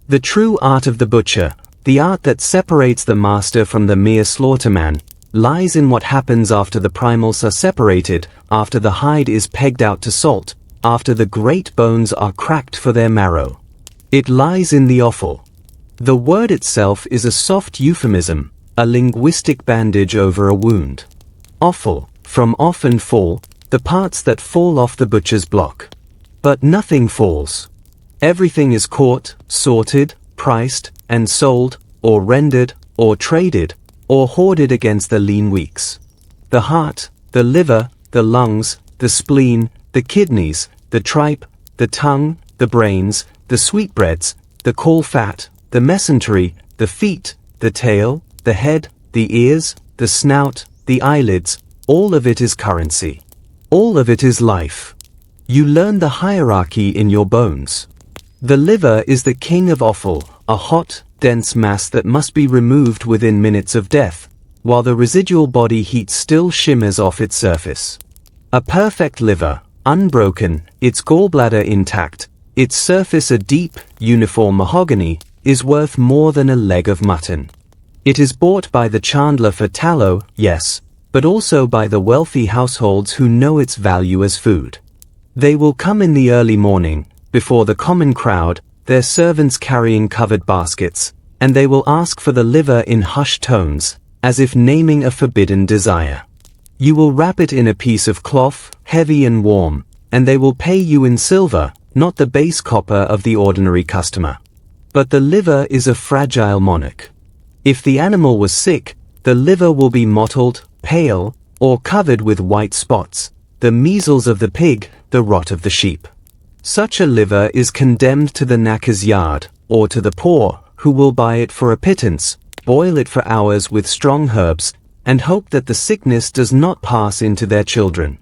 The true art of the butcher, the art that separates the master from the mere slaughterman, lies in what happens after the primals are separated, after the hide is pegged out to salt, after the great bones are cracked for their marrow. It lies in the offal. The word itself is a soft euphemism, a linguistic bandage over a wound. Offal, from off and fall, the parts that fall off the butcher's block. But nothing falls. Everything is caught, sorted, priced, and sold, or rendered, or traded, or hoarded against the lean weeks. The heart, the liver, the lungs, the spleen, the kidneys, the tripe, the tongue, the brains, the sweetbreads, the caul fat, the mesentery, the feet, the tail, the head, the ears, the snout, the eyelids, all of it is currency. All of it is life. You learn the hierarchy in your bones. The liver is the king of offal, a hot, dense mass that must be removed within minutes of death, while the residual body heat still shimmers off its surface. A perfect liver, unbroken, its gallbladder intact, its surface a deep, uniform mahogany, is worth more than a leg of mutton. It is bought by the chandler for tallow, yes, but also by the wealthy households who know its value as food. They will come in the early morning, before the common crowd, their servants carrying covered baskets, and they will ask for the liver in hushed tones, as if naming a forbidden desire. You will wrap it in a piece of cloth, heavy and warm, and they will pay you in silver, not the base copper of the ordinary customer. But the liver is a fragile monarch. If the animal was sick, the liver will be mottled, pale, or covered with white spots, the measles of the pig, the rot of the sheep. Such a liver is condemned to the knacker's yard, or to the poor, who will buy it for a pittance, boil it for hours with strong herbs, and hope that the sickness does not pass into their children.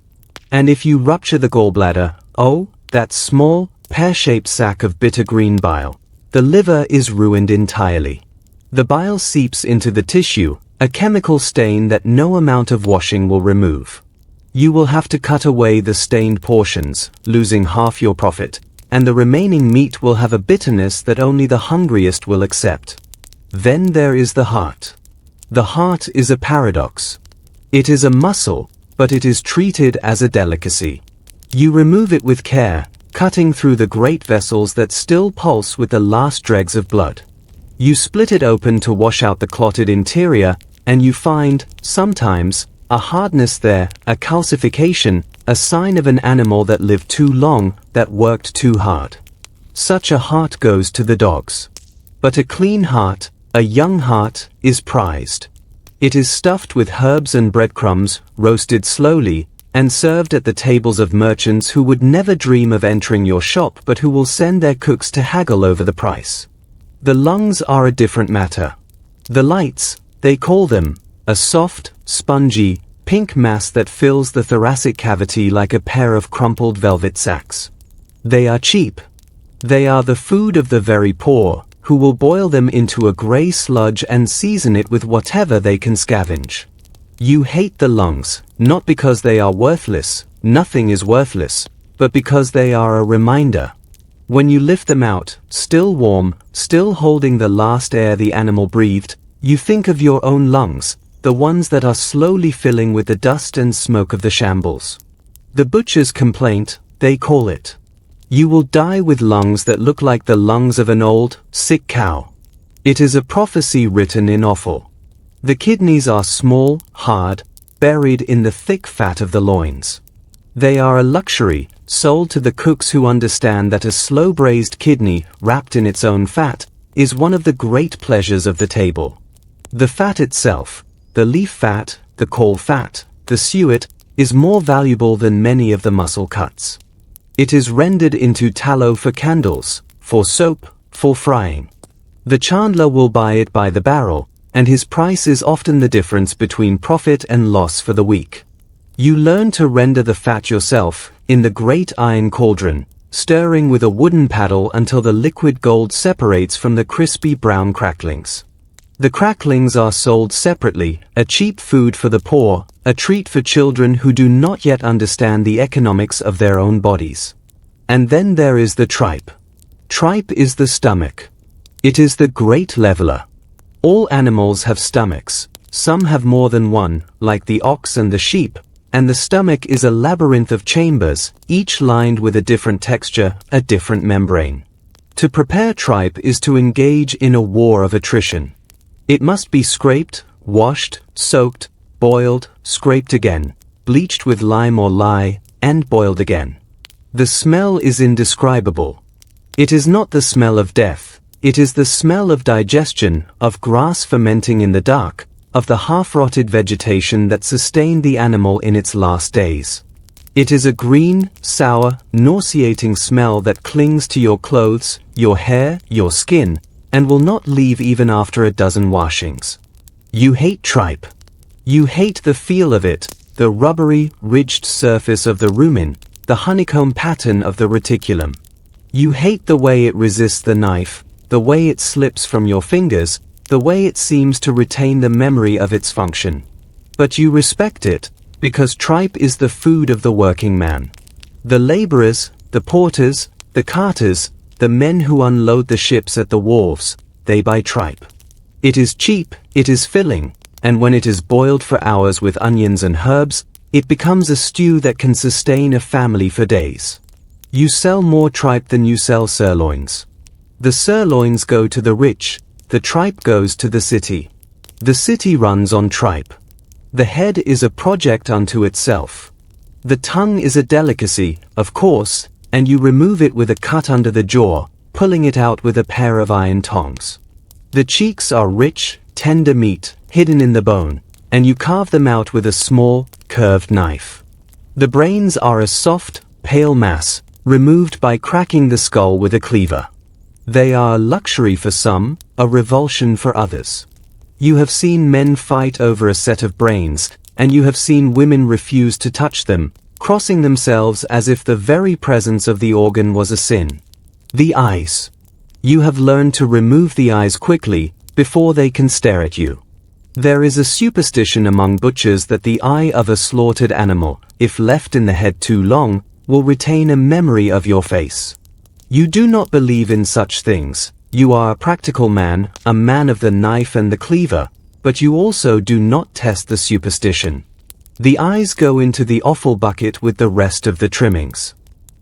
And if you rupture the gallbladder, oh, that small, pear-shaped sac of bitter green bile, the liver is ruined entirely. The bile seeps into the tissue, a chemical stain that no amount of washing will remove. You will have to cut away the stained portions, losing half your profit, and the remaining meat will have a bitterness that only the hungriest will accept. Then there is the heart. The heart is a paradox. It is a muscle, but it is treated as a delicacy. You remove it with care, cutting through the great vessels that still pulse with the last dregs of blood. You split it open to wash out the clotted interior, and you find, sometimes, a hardness there, a calcification, a sign of an animal that lived too long, that worked too hard. Such a heart goes to the dogs. But a clean heart, a young heart, is prized. It is stuffed with herbs and breadcrumbs, roasted slowly, and served at the tables of merchants who would never dream of entering your shop but who will send their cooks to haggle over the price. The lungs are a different matter. The lights, they call them, a soft, spongy, pink mass that fills the thoracic cavity like a pair of crumpled velvet sacks. They are cheap. They are the food of the very poor, who will boil them into a grey sludge and season it with whatever they can scavenge. You hate the lungs, not because they are worthless, nothing is worthless, but because they are a reminder. When you lift them out, still warm, still holding the last air the animal breathed, you think of your own lungs, the ones that are slowly filling with the dust and smoke of the shambles. The butcher's complaint, they call it. You will die with lungs that look like the lungs of an old, sick cow. It is a prophecy written in offal. The kidneys are small, hard, buried in the thick fat of the loins. They are a luxury, sold to the cooks who understand that a slow-braised kidney, wrapped in its own fat, is one of the great pleasures of the table. The fat itself, the leaf fat, the caul fat, the suet, is more valuable than many of the muscle cuts. It is rendered into tallow for candles, for soap, for frying. The chandler will buy it by the barrel, and his price is often the difference between profit and loss for the week. You learn to render the fat yourself, in the great iron cauldron, stirring with a wooden paddle until the liquid gold separates from the crispy brown cracklings. The cracklings are sold separately, a cheap food for the poor, a treat for children who do not yet understand the economics of their own bodies. And then there is the tripe. Tripe is the stomach. It is the great leveler. All animals have stomachs. Some have more than one, like the ox and the sheep, and the stomach is a labyrinth of chambers, each lined with a different texture, a different membrane. To prepare tripe is to engage in a war of attrition. It must be scraped, washed, soaked, boiled, scraped again, bleached with lime or lye, and boiled again. The smell is indescribable. It is not the smell of death, it is the smell of digestion, of grass fermenting in the dark, of the half-rotted vegetation that sustained the animal in its last days. It is a green, sour, nauseating smell that clings to your clothes, your hair, your skin, and will not leave even after a dozen washings. You hate tripe. You hate the feel of it, the rubbery, ridged surface of the rumen, the honeycomb pattern of the reticulum. You hate the way it resists the knife, the way it slips from your fingers, the way it seems to retain the memory of its function. But you respect it, because tripe is the food of the working man. The laborers, the porters, the carters, the men who unload the ships at the wharves, they buy tripe. It is cheap, it is filling, and when it is boiled for hours with onions and herbs, it becomes a stew that can sustain a family for days. You sell more tripe than you sell sirloins. The sirloins go to the rich, the tripe goes to the city. The city runs on tripe. The head is a project unto itself. The tongue is a delicacy, of course, and you remove it with a cut under the jaw, pulling it out with a pair of iron tongs. The cheeks are rich, tender meat, hidden in the bone, and you carve them out with a small, curved knife. The brains are a soft, pale mass, removed by cracking the skull with a cleaver. They are a luxury for some, a revulsion for others. You have seen men fight over a set of brains, and you have seen women refuse to touch them, crossing themselves as if the very presence of the organ was a sin. The eyes. You have learned to remove the eyes quickly, before they can stare at you. There is a superstition among butchers that the eye of a slaughtered animal, if left in the head too long, will retain a memory of your face. You do not believe in such things. You are a practical man, a man of the knife and the cleaver, but you also do not test the superstition. The eyes go into the offal bucket with the rest of the trimmings.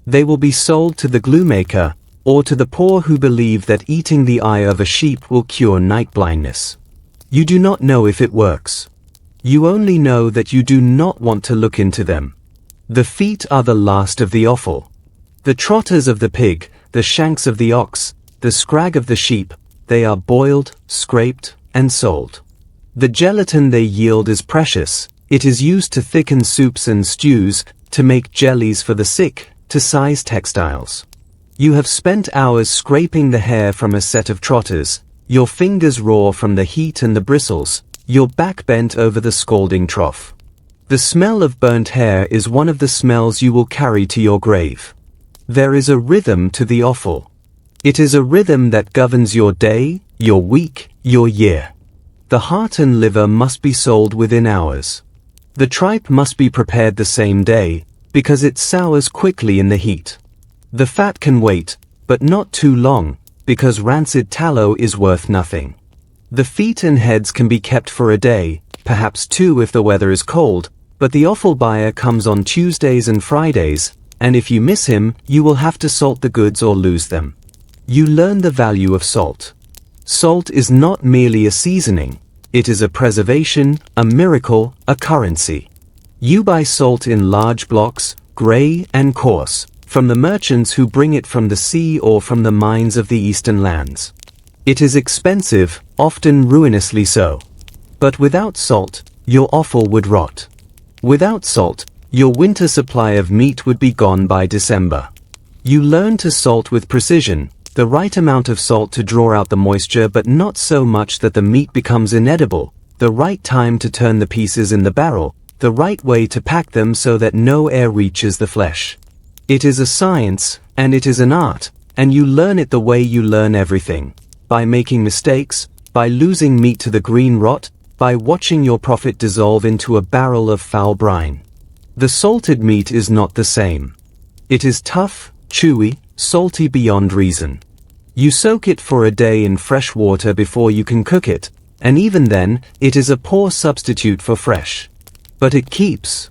They will be sold to the glue maker, or to the poor who believe that eating the eye of a sheep will cure night blindness. You do not know if it works. You only know that you do not want to look into them. The feet are the last of the offal. The trotters of the pig, the shanks of the ox, the scrag of the sheep, they are boiled, scraped, and sold. The gelatin they yield is precious. It is used to thicken soups and stews, to make jellies for the sick, to size textiles. You have spent hours scraping the hair from a set of trotters, your fingers raw from the heat and the bristles, your back bent over the scalding trough. The smell of burnt hair is one of the smells you will carry to your grave. There is a rhythm to the offal. It is a rhythm that governs your day, your week, your year. The heart and liver must be sold within hours. The tripe must be prepared the same day, because it sours quickly in the heat. The fat can wait, but not too long, because rancid tallow is worth nothing. The feet and heads can be kept for a day, perhaps two if the weather is cold, but the offal buyer comes on Tuesdays and Fridays, and if you miss him, you will have to salt the goods or lose them. You learn the value of salt. Salt is not merely a seasoning. It is a preservation, a miracle, a currency. You buy salt in large blocks, grey and coarse, from the merchants who bring it from the sea or from the mines of the eastern lands. It is expensive, often ruinously so. But without salt, your offal would rot. Without salt, your winter supply of meat would be gone by December. You learn to salt with precision, the right amount of salt to draw out the moisture but not so much that the meat becomes inedible, the right time to turn the pieces in the barrel, the right way to pack them so that no air reaches the flesh. It is a science, and it is an art, and you learn it the way you learn everything. By making mistakes, by losing meat to the green rot, by watching your profit dissolve into a barrel of foul brine. The salted meat is not the same. It is tough, chewy, salty beyond reason. You soak it for a day in fresh water before you can cook it, and even then, it is a poor substitute for fresh. But it keeps.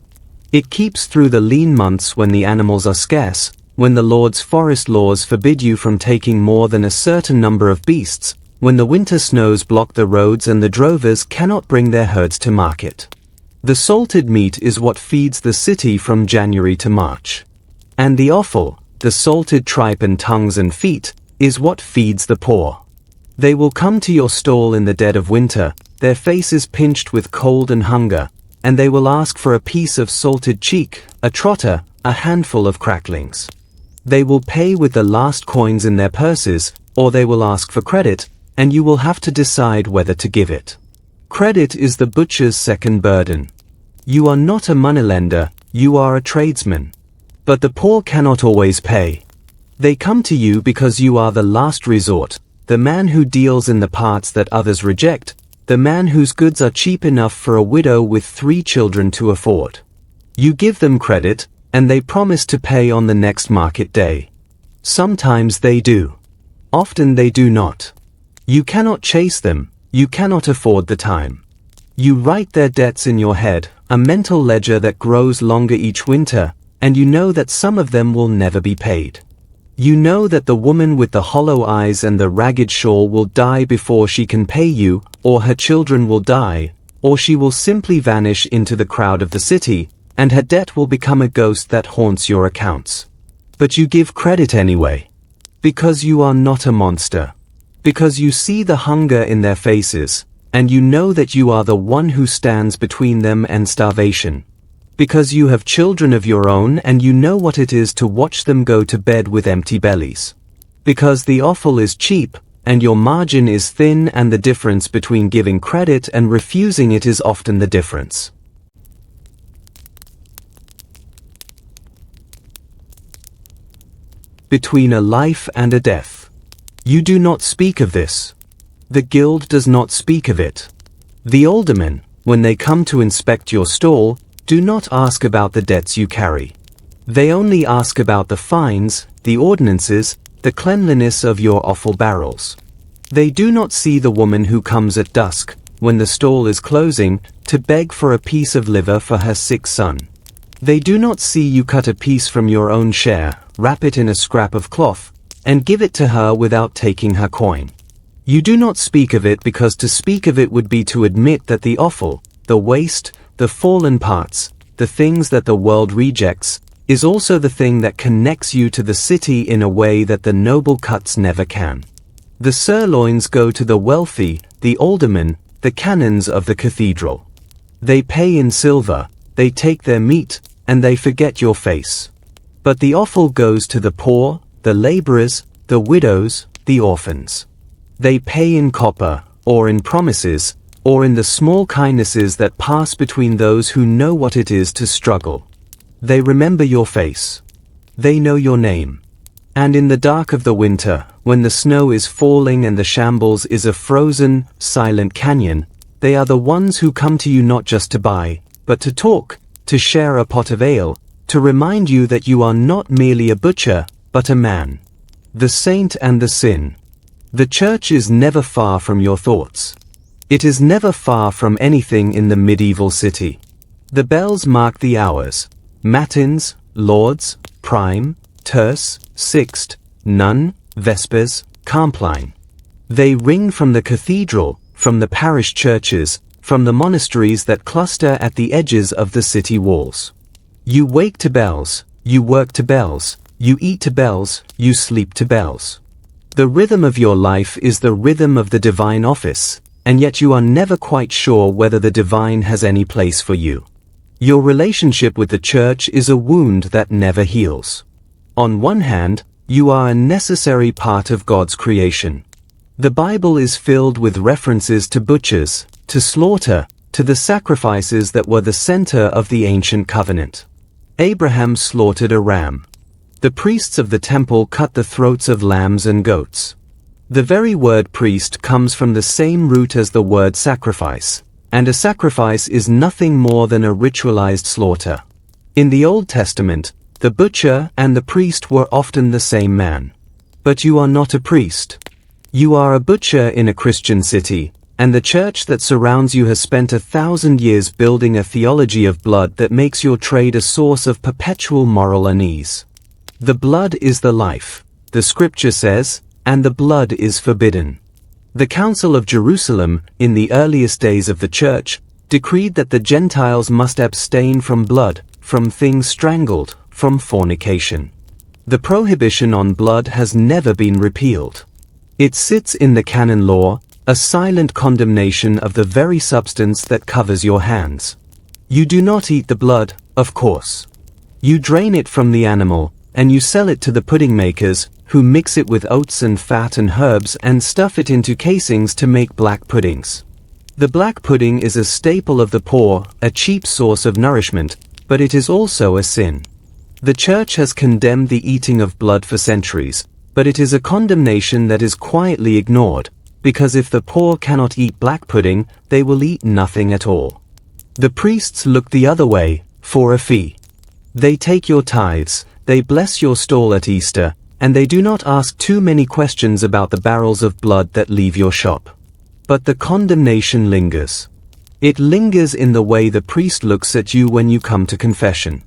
It keeps through the lean months when the animals are scarce, when the Lord's forest laws forbid you from taking more than a certain number of beasts, when the winter snows block the roads and the drovers cannot bring their herds to market. The salted meat is what feeds the city from January to March. And the offal, the salted tripe and tongues and feet, is what feeds the poor. They will come to your stall in the dead of winter, their faces pinched with cold and hunger, and they will ask for a piece of salted cheek, a trotter, a handful of cracklings. They will pay with the last coins in their purses, or they will ask for credit, and you will have to decide whether to give it. Credit is the butcher's second burden. You are not a moneylender, you are a tradesman. But the poor cannot always pay. They come to you because you are the last resort, the man who deals in the parts that others reject, the man whose goods are cheap enough for a widow with 3 children to afford. You give them credit, and they promise to pay on the next market day. Sometimes they do. Often they do not. You cannot chase them, you cannot afford the time. You write their debts in your head, a mental ledger that grows longer each winter, and you know that some of them will never be paid. You know that the woman with the hollow eyes and the ragged shawl will die before she can pay you, or her children will die, or she will simply vanish into the crowd of the city, and her debt will become a ghost that haunts your accounts. But you give credit anyway. Because you are not a monster. Because you see the hunger in their faces, and you know that you are the one who stands between them and starvation. Because you have children of your own and you know what it is to watch them go to bed with empty bellies. Because the offal is cheap, and your margin is thin, and the difference between giving credit and refusing it is often the difference. Between a life and a death. You do not speak of this. The guild does not speak of it. The aldermen, when they come to inspect your stall, do not ask about the debts you carry. They only ask about the fines, the ordinances, the cleanliness of your offal barrels. They do not see the woman who comes at dusk, when the stall is closing, to beg for a piece of liver for her sick son. They do not see you cut a piece from your own share, wrap it in a scrap of cloth, and give it to her without taking her coin. You do not speak of it because to speak of it would be to admit that the offal, the waste, the fallen parts, the things that the world rejects, is also the thing that connects you to the city in a way that the noble cuts never can. The sirloins go to the wealthy, the aldermen, the canons of the cathedral. They pay in silver, they take their meat, and they forget your face. But the offal goes to the poor, the laborers, the widows, the orphans. They pay in copper, or in promises, or in the small kindnesses that pass between those who know what it is to struggle. They remember your face. They know your name. And in the dark of the winter, when the snow is falling and the shambles is a frozen, silent canyon, they are the ones who come to you not just to buy, but to talk, to share a pot of ale, to remind you that you are not merely a butcher, but a man. The saint and the sin. The church is never far from your thoughts. It is never far from anything in the medieval city. The bells mark the hours. Matins, lauds, prime, terce, sixt, none, vespers, compline. They ring from the cathedral, from the parish churches, from the monasteries that cluster at the edges of the city walls. You wake to bells, you work to bells, you eat to bells, you sleep to bells. The rhythm of your life is the rhythm of the divine office, and yet you are never quite sure whether the divine has any place for you. Your relationship with the church is a wound that never heals. On one hand, you are a necessary part of God's creation. The Bible is filled with references to butchers, to slaughter, to the sacrifices that were the center of the ancient covenant. Abraham slaughtered a ram. The priests of the temple cut the throats of lambs and goats. The very word priest comes from the same root as the word sacrifice, and a sacrifice is nothing more than a ritualized slaughter. In the Old Testament, the butcher and the priest were often the same man. But you are not a priest. You are a butcher in a Christian city, and the church that surrounds you has spent 1,000 years building a theology of blood that makes your trade a source of perpetual moral unease. The blood is the life, the scripture says, and the blood is forbidden. The Council of Jerusalem, in the earliest days of the church, decreed that the Gentiles must abstain from blood, from things strangled, from fornication. The prohibition on blood has never been repealed. It sits in the canon law, a silent condemnation of the very substance that covers your hands. You do not eat the blood, of course. You drain it from the animal, and you sell it to the pudding makers, who mix it with oats and fat and herbs and stuff it into casings to make black puddings. The black pudding is a staple of the poor, a cheap source of nourishment, but it is also a sin. The church has condemned the eating of blood for centuries, but it is a condemnation that is quietly ignored, because if the poor cannot eat black pudding, they will eat nothing at all. The priests look the other way, for a fee. They take your tithes, they bless your stall at Easter, and they do not ask too many questions about the barrels of blood that leave your shop. But the condemnation lingers. It lingers in the way the priest looks at you when you come to confession.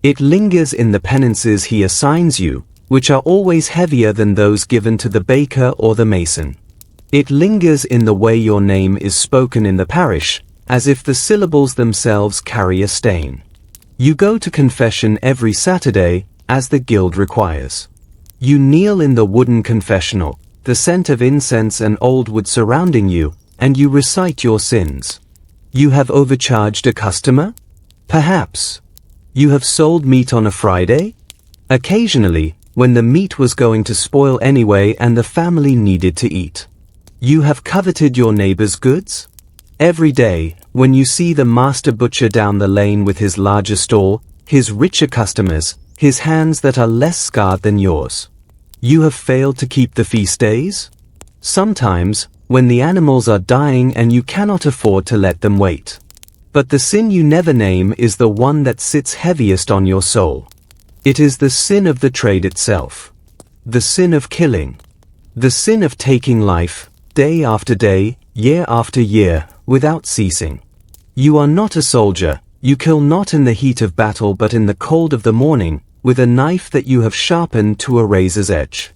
It lingers in the penances he assigns you, which are always heavier than those given to the baker or the mason. It lingers in the way your name is spoken in the parish, as if the syllables themselves carry a stain. You go to confession every Saturday, as the guild requires. You kneel in the wooden confessional, the scent of incense and old wood surrounding you, and you recite your sins. You have overcharged a customer? Perhaps. You have sold meat on a Friday? Occasionally, when the meat was going to spoil anyway and the family needed to eat. You have coveted your neighbor's goods? Every day, when you see the master butcher down the lane with his larger stall, his richer customers, his hands that are less scarred than yours. You have failed to keep the feast days? Sometimes, when the animals are dying and you cannot afford to let them wait. But the sin you never name is the one that sits heaviest on your soul. It is the sin of the trade itself. The sin of killing. The sin of taking life, day after day, year after year, without ceasing. You are not a soldier, you kill not in the heat of battle but in the cold of the morning, with a knife that you have sharpened to a razor's edge.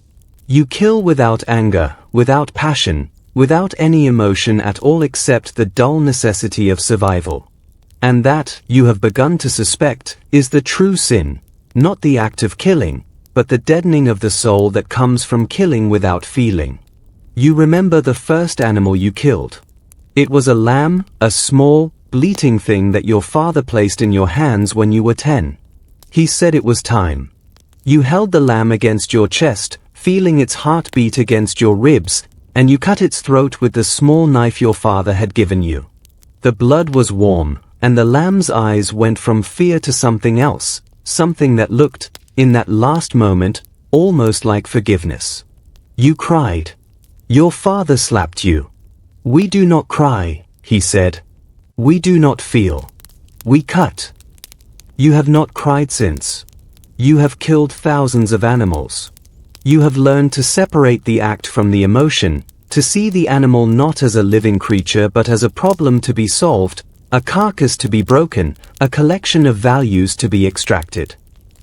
You kill without anger, without passion, without any emotion at all except the dull necessity of survival. And that, you have begun to suspect, is the true sin, not the act of killing, but the deadening of the soul that comes from killing without feeling. You remember the first animal you killed. It was a lamb, a small, bleating thing that your father placed in your hands when you were 10. He said it was time. You held the lamb against your chest, feeling its heartbeat against your ribs, and you cut its throat with the small knife your father had given you. The blood was warm, and the lamb's eyes went from fear to something else, something that looked, in that last moment, almost like forgiveness. You cried. Your father slapped you. We do not cry, he said. We do not feel. We cut. You have not cried since. You have killed thousands of animals. You have learned to separate the act from the emotion, to see the animal not as a living creature but as a problem to be solved, a carcass to be broken, a collection of values to be extracted.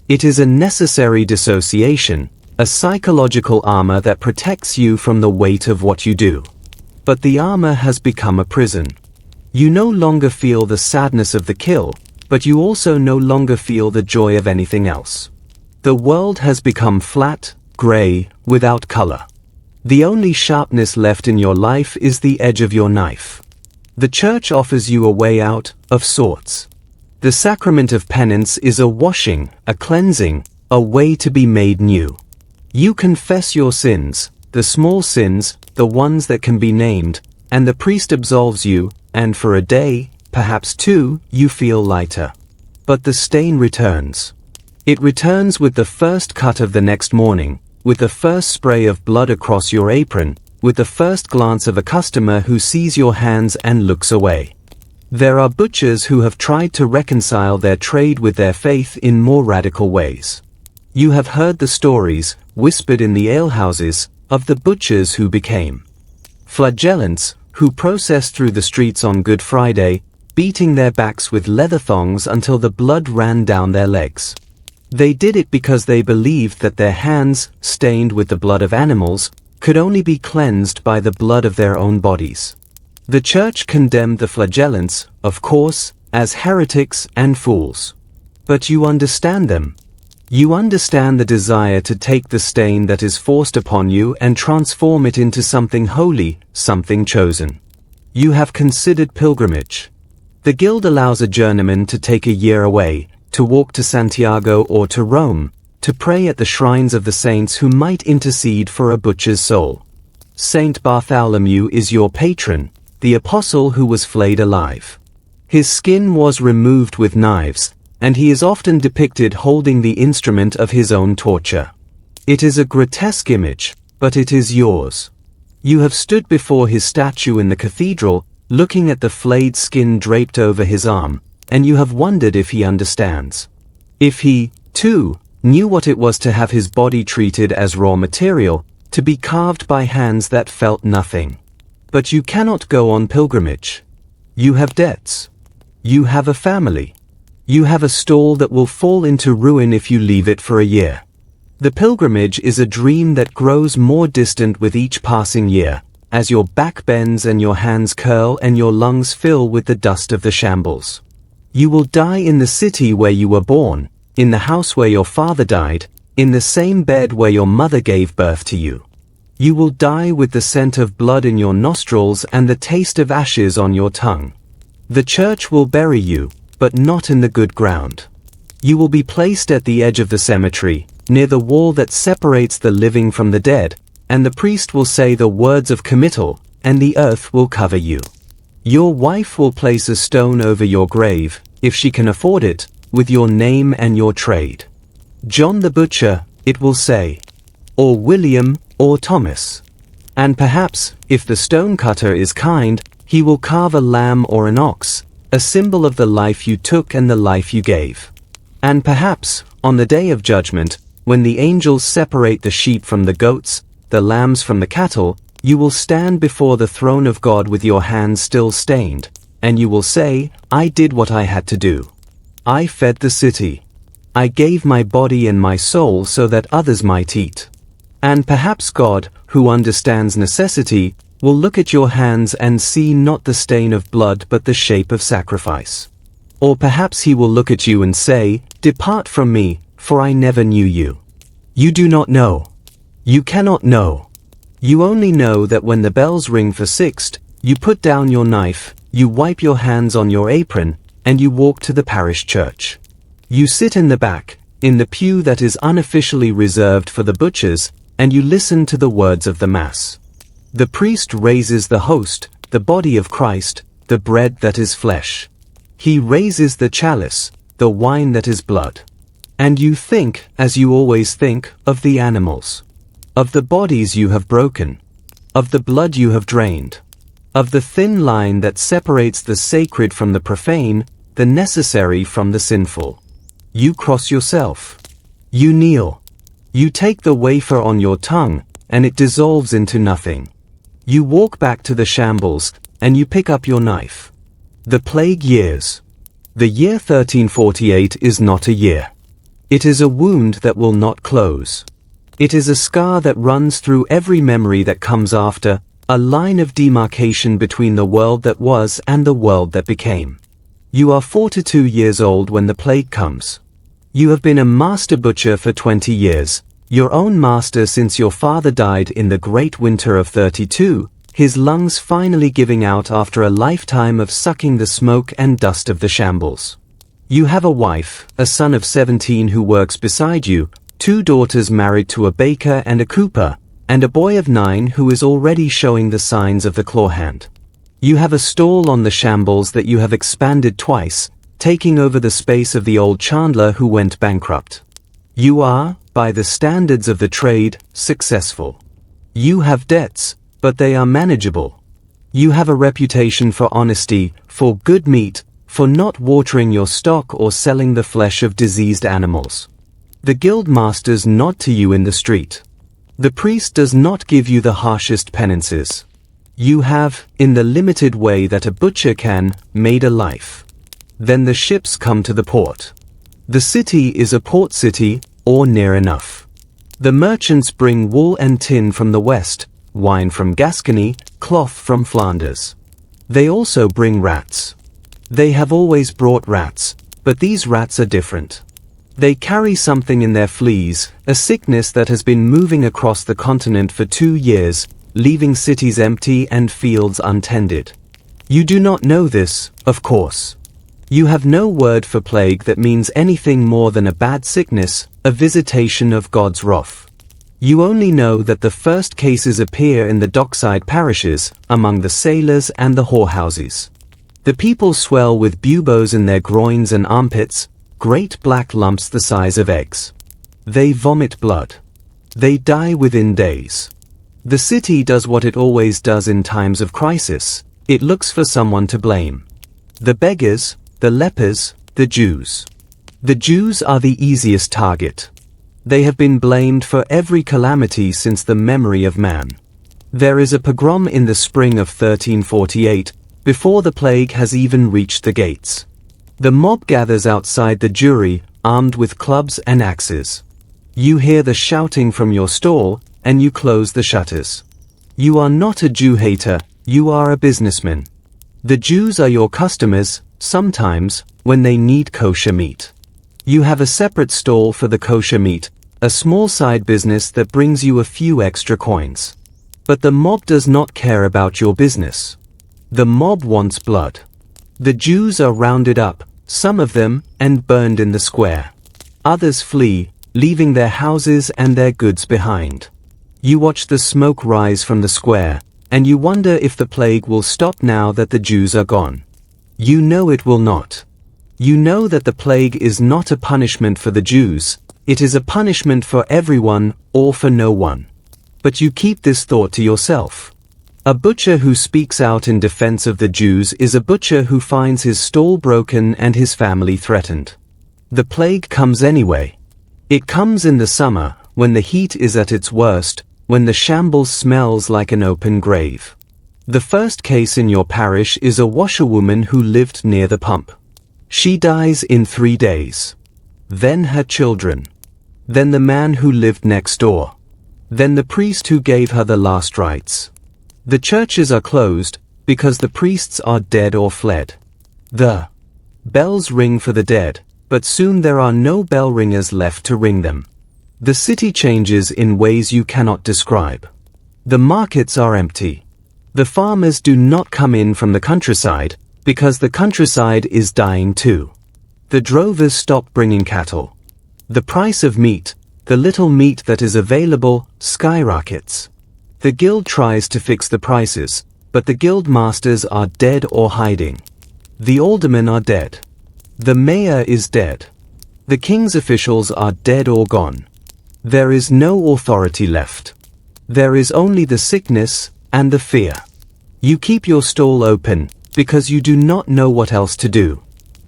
It is a necessary dissociation, a psychological armor that protects you from the weight of what you do. But the armor has become a prison. You no longer feel the sadness of the kill, but you also no longer feel the joy of anything else. The world has become flat, gray, without color. The only sharpness left in your life is the edge of your knife. The church offers you a way out, of sorts. The sacrament of penance is a washing, a cleansing, a way to be made new. You confess your sins, the small sins, the ones that can be named, and the priest absolves you, and for a day, perhaps two, you feel lighter. But the stain returns. It returns with the first cut of the next morning, with the first spray of blood across your apron, with the first glance of a customer who sees your hands and looks away. There are butchers who have tried to reconcile their trade with their faith in more radical ways. You have heard the stories, whispered in the alehouses, of the butchers who became flagellants, who processed through the streets on Good Friday, beating their backs with leather thongs until the blood ran down their legs. They did it because they believed that their hands, stained with the blood of animals, could only be cleansed by the blood of their own bodies. The church condemned the flagellants, of course, as heretics and fools. But you understand them. You understand the desire to take the stain that is forced upon you and transform it into something holy, something chosen. You have considered pilgrimage. The guild allows a journeyman to take a year away, to walk to Santiago or to Rome, to pray at the shrines of the saints who might intercede for a butcher's soul. Saint Bartholomew is your patron, the apostle who was flayed alive. His skin was removed with knives, and he is often depicted holding the instrument of his own torture. It is a grotesque image, but it is yours. You have stood before his statue in the cathedral, looking at the flayed skin draped over his arm, and you have wondered if he understands. If he, too, knew what it was to have his body treated as raw material, to be carved by hands that felt nothing. But you cannot go on pilgrimage. You have debts. You have a family. You have a stall that will fall into ruin if you leave it for a year. The pilgrimage is a dream that grows more distant with each passing year, as your back bends and your hands curl and your lungs fill with the dust of the shambles. You will die in the city where you were born, in the house where your father died, in the same bed where your mother gave birth to you. You will die with the scent of blood in your nostrils and the taste of ashes on your tongue. The church will bury you, but not in the good ground. You will be placed at the edge of the cemetery, near the wall that separates the living from the dead, and the priest will say the words of committal, and the earth will cover you. Your wife will place a stone over your grave, if she can afford it, with your name and your trade. John the Butcher, it will say. Or William, or Thomas. And perhaps, if the stonecutter is kind, he will carve a lamb or an ox, a symbol of the life you took and the life you gave. And perhaps, on the day of judgment, when the angels separate the sheep from the goats, the lambs from the cattle, you will stand before the throne of God with your hands still stained, and you will say, I did what I had to do. I fed the city. I gave my body and my soul so that others might eat. And perhaps God, who understands necessity, will look at your hands and see not the stain of blood but the shape of sacrifice. Or perhaps he will look at you and say, Depart from me, for I never knew you. You do not know. You cannot know. You only know that when the bells ring for sixth, you put down your knife, you wipe your hands on your apron, and you walk to the parish church. You sit in the back, in the pew that is unofficially reserved for the butchers, and you listen to the words of the Mass. The priest raises the host, the body of Christ, the bread that is flesh. He raises the chalice, the wine that is blood. And you think, as you always think, of the animals. Of the bodies you have broken. Of the blood you have drained. Of the thin line that separates the sacred from the profane, the necessary from the sinful. You cross yourself. You kneel. You take the wafer on your tongue, and it dissolves into nothing. You walk back to the shambles, and you pick up your knife. The plague years. The year 1348 is not a year. It is a wound that will not close. It is a scar that runs through every memory that comes after, a line of demarcation between the world that was and the world that became. You are 42 years old when the plague comes. You have been a master butcher for 20 years, your own master since your father died in the great winter of 32, his lungs finally giving out after a lifetime of sucking the smoke and dust of the shambles. You have a wife, a son of 17 who works beside you, 2 daughters married to a baker and a cooper, and a boy of 9 who is already showing the signs of the claw hand. You have a stall on the shambles that you have expanded twice, taking over the space of the old chandler who went bankrupt. You are, by the standards of the trade, successful. You have debts, but they are manageable. You have a reputation for honesty, for good meat, for not watering your stock or selling the flesh of diseased animals. The guild masters nod to you in the street. The priest does not give you the harshest penances. You have, in the limited way that a butcher can, made a life. Then the ships come to the port. The city is a port city, or near enough. The merchants bring wool and tin from the west, wine from Gascony, cloth from Flanders. They also bring rats. They have always brought rats, but these rats are different. They carry something in their fleas, a sickness that has been moving across the continent for 2 years, leaving cities empty and fields untended. You do not know this, of course. You have no word for plague that means anything more than a bad sickness, a visitation of God's wrath. You only know that the first cases appear in the dockside parishes, among the sailors and the whorehouses. The people swell with buboes in their groins and armpits, great black lumps the size of eggs. They vomit blood. They die within days. The city does what it always does in times of crisis. It looks for someone to blame. The beggars, the lepers, the Jews. The Jews are the easiest target. They have been blamed for every calamity since the memory of man. There is a pogrom in the spring of 1348, before the plague has even reached the gates. The mob gathers outside the jury, armed with clubs and axes. You hear the shouting from your stall, and you close the shutters. You are not a Jew hater, you are a businessman. The Jews are your customers, sometimes, when they need kosher meat. You have a separate stall for the kosher meat, a small side business that brings you a few extra coins. But the mob does not care about your business. The mob wants blood. The Jews are rounded up, some of them, and burned in the square. Others flee, leaving their houses and their goods behind. You watch the smoke rise from the square, and you wonder if the plague will stop now that the Jews are gone. You know it will not. You know that the plague is not a punishment for the Jews, it is a punishment for everyone, or for no one. But you keep this thought to yourself. A butcher who speaks out in defense of the Jews is a butcher who finds his stall broken and his family threatened. The plague comes anyway. It comes in the summer, when the heat is at its worst, when the shambles smells like an open grave. The first case in your parish is a washerwoman who lived near the pump. She dies in 3 days. Then her children. Then the man who lived next door. Then the priest who gave her the last rites. The churches are closed, because the priests are dead or fled. The bells ring for the dead, but soon there are no bell ringers left to ring them. The city changes in ways you cannot describe. The markets are empty. The farmers do not come in from the countryside, because the countryside is dying too. The drovers stop bringing cattle. The price of meat, the little meat that is available, skyrockets. The guild tries to fix the prices, but the guild masters are dead or hiding. The aldermen are dead. The mayor is dead. The king's officials are dead or gone. There is no authority left. There is only the sickness and the fear. You keep your stall open, because you do not know what else to do.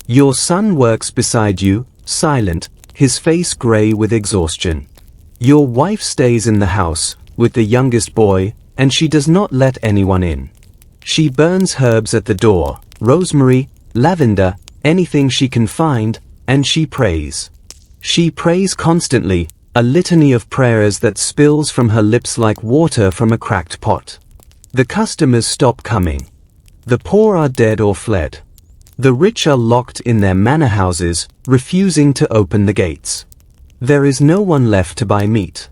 Your son works beside you, silent, his face grey with exhaustion. Your wife stays in the house, with the youngest boy, and she does not let anyone in. She burns herbs at the door, rosemary, lavender, anything she can find, and she prays. She prays constantly, a litany of prayers that spills from her lips like water from a cracked pot. The customers stop coming. The poor are dead or fled. The rich are locked in their manor houses, refusing to open the gates. There is no one left to buy meat.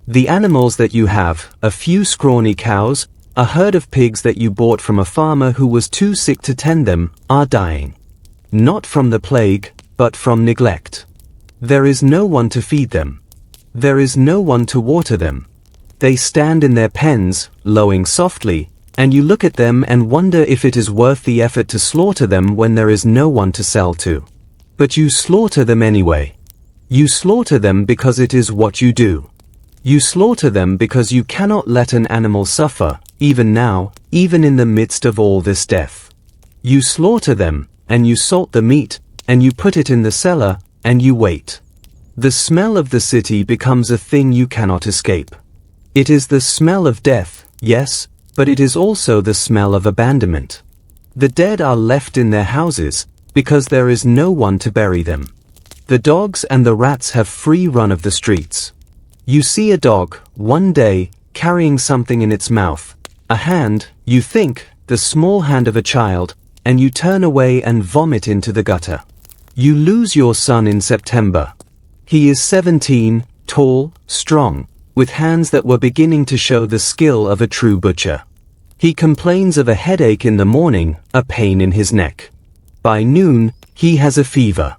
The animals that you have, a few scrawny cows, a herd of pigs that you bought from a farmer who was too sick to tend them, are dying. Not from the plague, but from neglect. There is no one to feed them. There is no one to water them. They stand in their pens, lowing softly, and you look at them and wonder if it is worth the effort to slaughter them when there is no one to sell to. But you slaughter them anyway. You slaughter them because it is what you do. You slaughter them because you cannot let an animal suffer, even now, even in the midst of all this death. You slaughter them, and you salt the meat, and you put it in the cellar, and you wait. The smell of the city becomes a thing you cannot escape. It is the smell of death, yes, but it is also the smell of abandonment. The dead are left in their houses, because there is no one to bury them. The dogs and the rats have free run of the streets. You see a dog, one day, carrying something in its mouth, a hand, you think, the small hand of a child, and you turn away and vomit into the gutter. You lose your son in September. He is 17, tall, strong, with hands that were beginning to show the skill of a true butcher. He complains of a headache in the morning, a pain in his neck. By noon, he has a fever.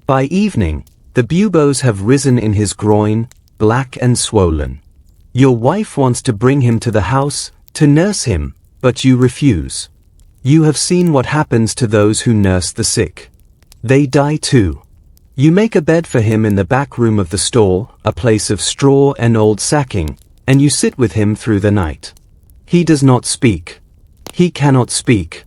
By evening, the buboes have risen in his groin, black and swollen. Your wife wants to bring him to the house, to nurse him, but you refuse. You have seen what happens to those who nurse the sick. They die too. You make a bed for him in the back room of the stall, a place of straw and old sacking, and you sit with him through the night. He does not speak. He cannot speak.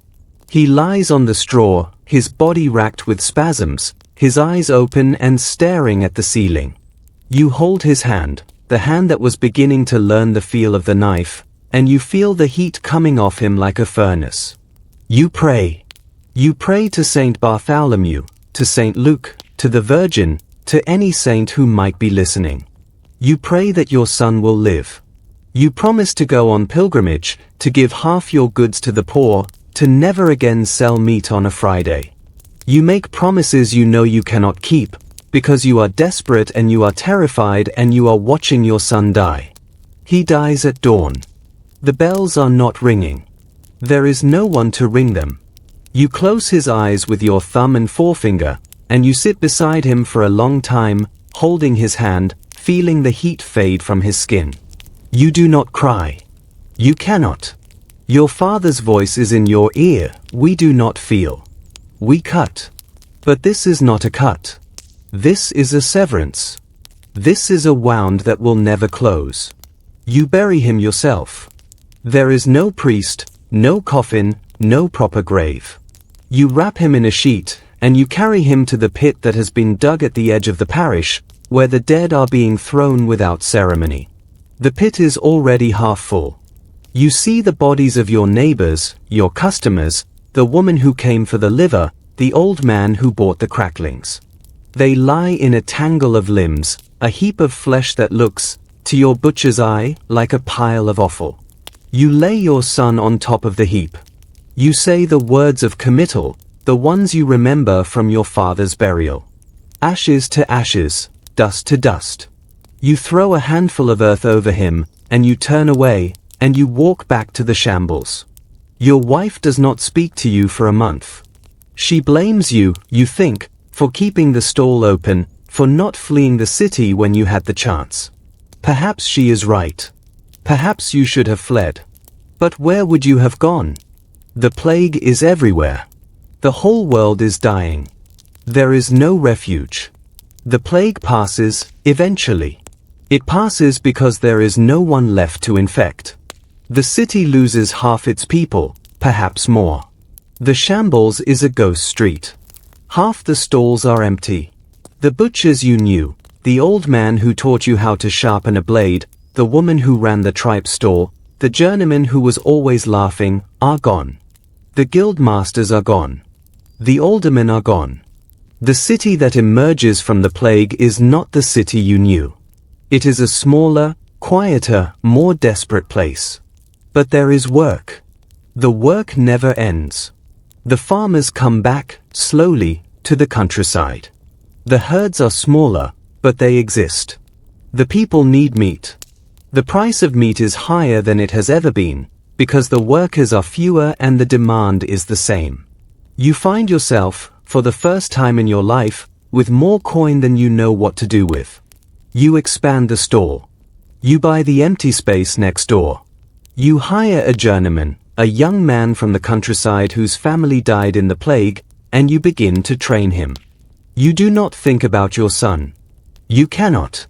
He lies on the straw, his body racked with spasms, his eyes open and staring at the ceiling. You hold his hand, the hand that was beginning to learn the feel of the knife, and you feel the heat coming off him like a furnace. You pray. You pray to Saint Bartholomew, to Saint Luke, to the Virgin, to any saint who might be listening. You pray that your son will live. You promise to go on pilgrimage, to give half your goods to the poor, to never again sell meat on a Friday. You make promises you know you cannot keep, because you are desperate and you are terrified and you are watching your son die. He dies at dawn. The bells are not ringing. There is no one to ring them. You close his eyes with your thumb and forefinger, and you sit beside him for a long time, holding his hand, feeling the heat fade from his skin. You do not cry. You cannot. Your father's voice is in your ear. We do not feel. We cut. But this is not a cut. This is a severance. This is a wound that will never close. You bury him yourself. There is no priest, no coffin, no proper grave. You wrap him in a sheet, and you carry him to the pit that has been dug at the edge of the parish, where the dead are being thrown without ceremony. The pit is already half full. You see the bodies of your neighbors, your customers, the woman who came for the liver, the old man who bought the cracklings. They lie in a tangle of limbs, a heap of flesh that looks, to your butcher's eye, like a pile of offal. You lay your son on top of the heap. You say the words of committal, the ones you remember from your father's burial. Ashes to ashes, dust to dust. You throw a handful of earth over him, and you turn away, and you walk back to the shambles. Your wife does not speak to you for a month. She blames you, you think, for keeping the stall open, for not fleeing the city when you had the chance. Perhaps she is right. Perhaps you should have fled. But where would you have gone? The plague is everywhere. The whole world is dying. There is no refuge. The plague passes, eventually. It passes because there is no one left to infect. The city loses half its people, perhaps more. The shambles is a ghost street. Half the stalls are empty. The butchers you knew, the old man who taught you how to sharpen a blade, the woman who ran the tripe stall, the journeyman who was always laughing, are gone. The guild masters are gone. The aldermen are gone. The city that emerges from the plague is not the city you knew. It is a smaller, quieter, more desperate place. But there is work. The work never ends. The farmers come back, slowly, to the countryside. The herds are smaller, but they exist. The people need meat. The price of meat is higher than it has ever been, because the workers are fewer and the demand is the same. You find yourself, for the first time in your life, with more coin than you know what to do with. You expand the stall. You buy the empty space next door. You hire a journeyman, a young man from the countryside whose family died in the plague, and you begin to train him. You do not think about your son. You cannot.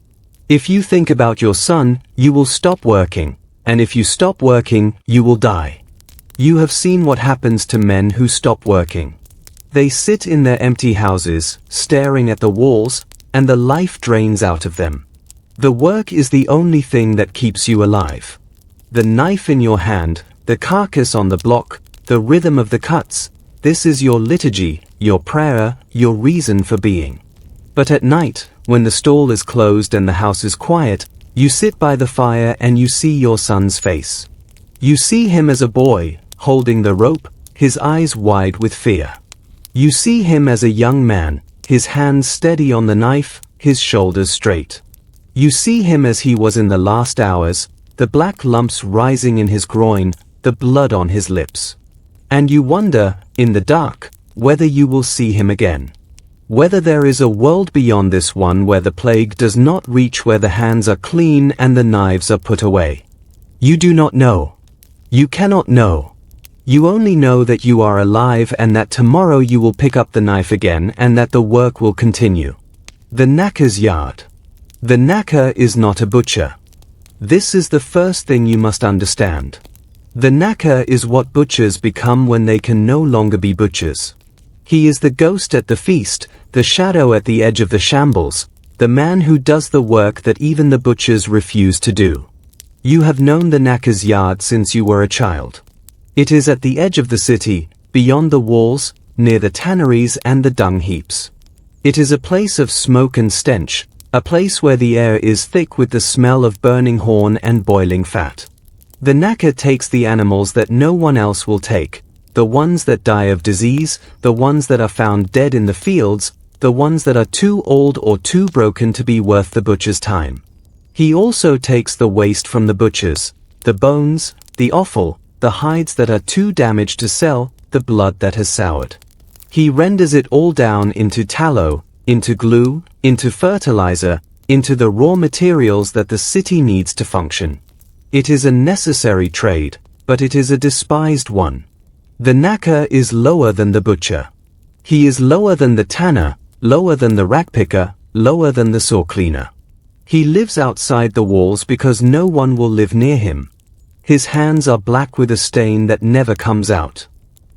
If you think about your son, you will stop working, and if you stop working, you will die. You have seen what happens to men who stop working. They sit in their empty houses, staring at the walls, and the life drains out of them. The work is the only thing that keeps you alive. The knife in your hand, the carcass on the block, the rhythm of the cuts, this is your liturgy, your prayer, your reason for being. But at night, when the stall is closed and the house is quiet, you sit by the fire and you see your son's face. You see him as a boy, holding the rope, his eyes wide with fear. You see him as a young man, his hands steady on the knife, his shoulders straight. You see him as he was in the last hours, the black lumps rising in his groin, the blood on his lips. And you wonder, in the dark, whether you will see him again. Whether there is a world beyond this one where the plague does not reach, where the hands are clean and the knives are put away. You do not know. You cannot know. You only know that you are alive and that tomorrow you will pick up the knife again and that the work will continue. The knacker's yard. The knacker is not a butcher. This is the first thing you must understand. The knacker is what butchers become when they can no longer be butchers. He is the ghost at the feast, the shadow at the edge of the shambles, the man who does the work that even the butchers refuse to do. You have known the knacker's yard since you were a child. It is at the edge of the city, beyond the walls, near the tanneries and the dung heaps. It is a place of smoke and stench, a place where the air is thick with the smell of burning horn and boiling fat. The knacker takes the animals that no one else will take, the ones that die of disease, the ones that are found dead in the fields, the ones that are too old or too broken to be worth the butcher's time. He also takes the waste from the butchers, the bones, the offal, the hides that are too damaged to sell, the blood that has soured. He renders it all down into tallow, into glue, into fertilizer, into the raw materials that the city needs to function. It is a necessary trade, but it is a despised one. The knacker is lower than the butcher. He is lower than the tanner, lower than the ragpicker, lower than the saw cleaner. He lives outside the walls because no one will live near him. His hands are black with a stain that never comes out.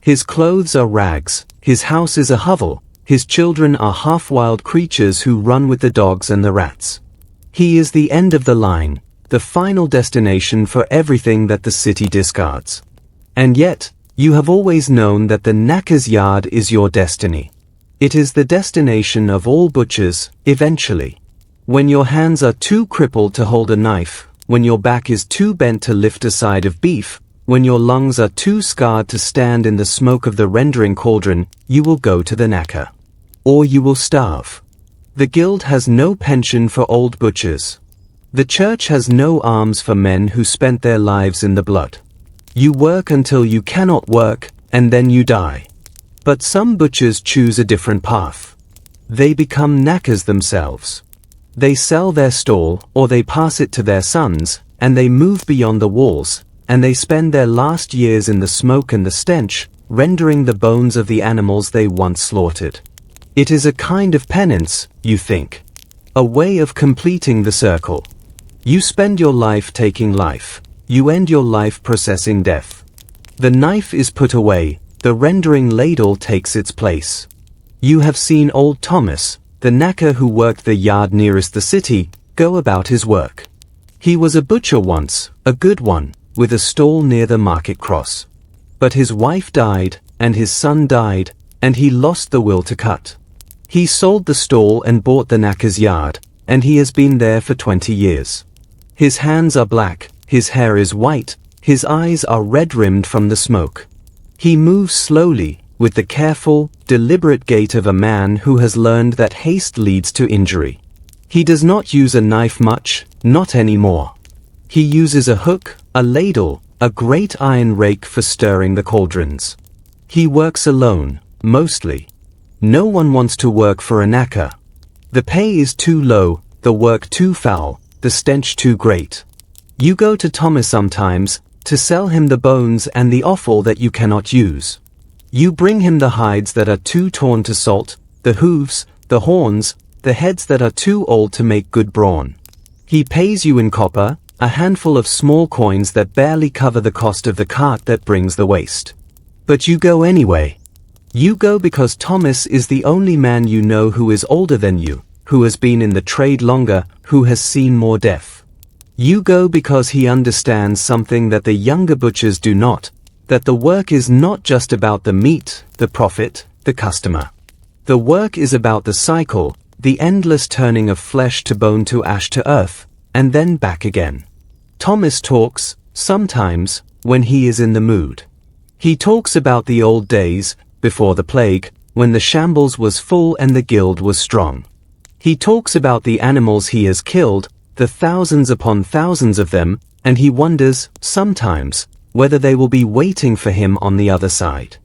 His clothes are rags, his house is a hovel, his children are half-wild creatures who run with the dogs and the rats. He is the end of the line, the final destination for everything that the city discards. And yet, you have always known that the knacker's yard is your destiny. It is the destination of all butchers, eventually. When your hands are too crippled to hold a knife, when your back is too bent to lift a side of beef, when your lungs are too scarred to stand in the smoke of the rendering cauldron, you will go to the knacker. Or you will starve. The guild has no pension for old butchers. The church has no alms for men who spent their lives in the blood. You work until you cannot work, and then you die. But some butchers choose a different path. They become knackers themselves. They sell their stall, or they pass it to their sons, and they move beyond the walls, and they spend their last years in the smoke and the stench, rendering the bones of the animals they once slaughtered. It is a kind of penance, you think. A way of completing the circle. You spend your life taking life. You end your life processing death. The knife is put away, the rendering ladle takes its place. You have seen old Thomas, the knacker who worked the yard nearest the city, go about his work. He was a butcher once, a good one, with a stall near the market cross. But his wife died, and his son died, and he lost the will to cut. He sold the stall and bought the knacker's yard, and he has been there for 20 years. His hands are black, his hair is white, his eyes are red-rimmed from the smoke. He moves slowly, with the careful, deliberate gait of a man who has learned that haste leads to injury. He does not use a knife much, not anymore. He uses a hook, a ladle, a great iron rake for stirring the cauldrons. He works alone, mostly. No one wants to work for a knacker. The pay is too low, the work too foul, the stench too great. You go to Thomas sometimes, to sell him the bones and the offal that you cannot use. You bring him the hides that are too torn to salt, the hooves, the horns, the heads that are too old to make good brawn. He pays you in copper, a handful of small coins that barely cover the cost of the cart that brings the waste. But you go anyway. You go because Thomas is the only man you know who is older than you, who has been in the trade longer, who has seen more death. You go because he understands something that the younger butchers do not, that the work is not just about the meat, the profit, the customer. The work is about the cycle, the endless turning of flesh to bone to ash to earth, and then back again. Thomas talks, sometimes, when he is in the mood. He talks about the old days, before the plague, when the shambles was full and the guild was strong. He talks about the animals he has killed, the thousands upon thousands of them, and he wonders, sometimes, whether they will be waiting for him on the other side.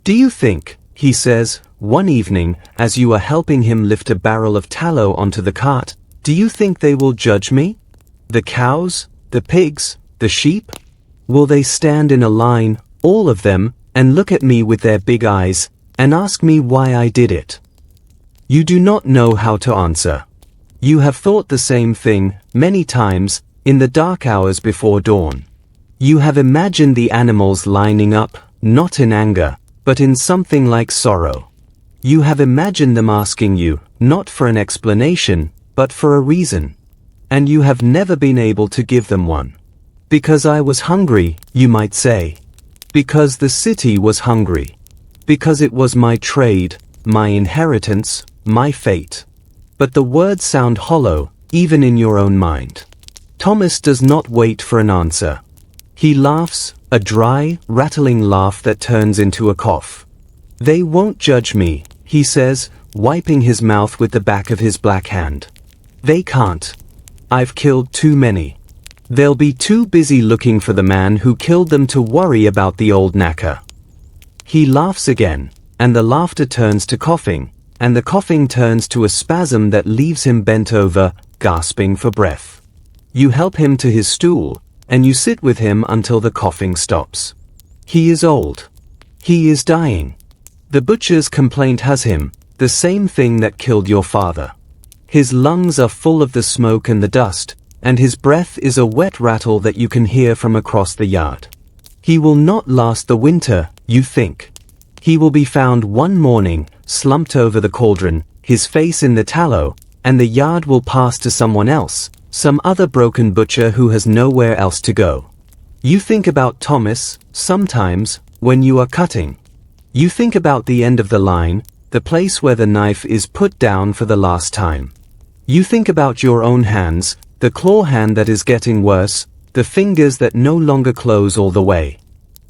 Do you think, he says, one evening, as you are helping him lift a barrel of tallow onto the cart, do you think they will judge me? The cows, the pigs, the sheep? Will they stand in a line, all of them, and look at me with their big eyes, and ask me why I did it? You do not know how to answer. You have thought the same thing, many times, in the dark hours before dawn. You have imagined the animals lining up, not in anger, but in something like sorrow. You have imagined them asking you, not for an explanation, but for a reason. And you have never been able to give them one. Because I was hungry, you might say. Because the city was hungry. Because it was my trade, my inheritance, my fate. But the words sound hollow, even in your own mind. Thomas does not wait for an answer. He laughs, a dry, rattling laugh that turns into a cough. They won't judge me, he says, wiping his mouth with the back of his black hand. They can't. I've killed too many. They'll be too busy looking for the man who killed them to worry about the old knacker. He laughs again, and the laughter turns to coughing, and the coughing turns to a spasm that leaves him bent over, gasping for breath. You help him to his stool, and you sit with him until the coughing stops. He is old. He is dying. The butcher's complaint has him, the same thing that killed your father. His lungs are full of the smoke and the dust, and his breath is a wet rattle that you can hear from across the yard. He will not last the winter, you think. He will be found one morning, slumped over the cauldron, his face in the tallow, and the yard will pass to someone else, some other broken butcher who has nowhere else to go. You think about Thomas, sometimes, when you are cutting. You think about the end of the line, the place where the knife is put down for the last time. You think about your own hands, the claw hand that is getting worse, the fingers that no longer close all the way.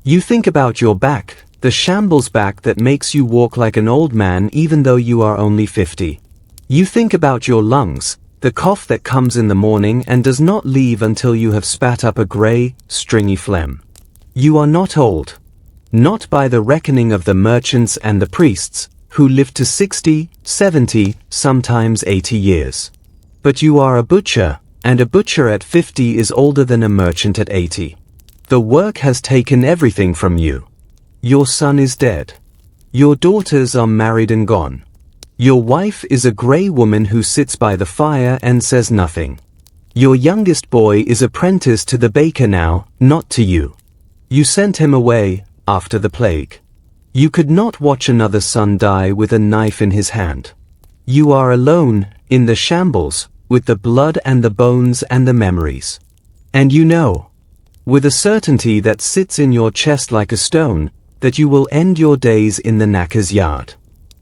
You think about your back, the shambles back that makes you walk like an old man even though you are only 50. You think about your lungs, the cough that comes in the morning and does not leave until you have spat up a grey, stringy phlegm. You are not old. Not by the reckoning of the merchants and the priests, who live to 60, 70, sometimes 80 years. But you are a butcher, and a butcher at 50 is older than a merchant at 80. The work has taken everything from you. Your son is dead. Your daughters are married and gone. Your wife is a grey woman who sits by the fire and says nothing. Your youngest boy is apprenticed to the baker now, not to you. You sent him away, after the plague. You could not watch another son die with a knife in his hand. You are alone, in the shambles, with the blood and the bones and the memories. And you know, with a certainty that sits in your chest like a stone, that you will end your days in the knacker's yard.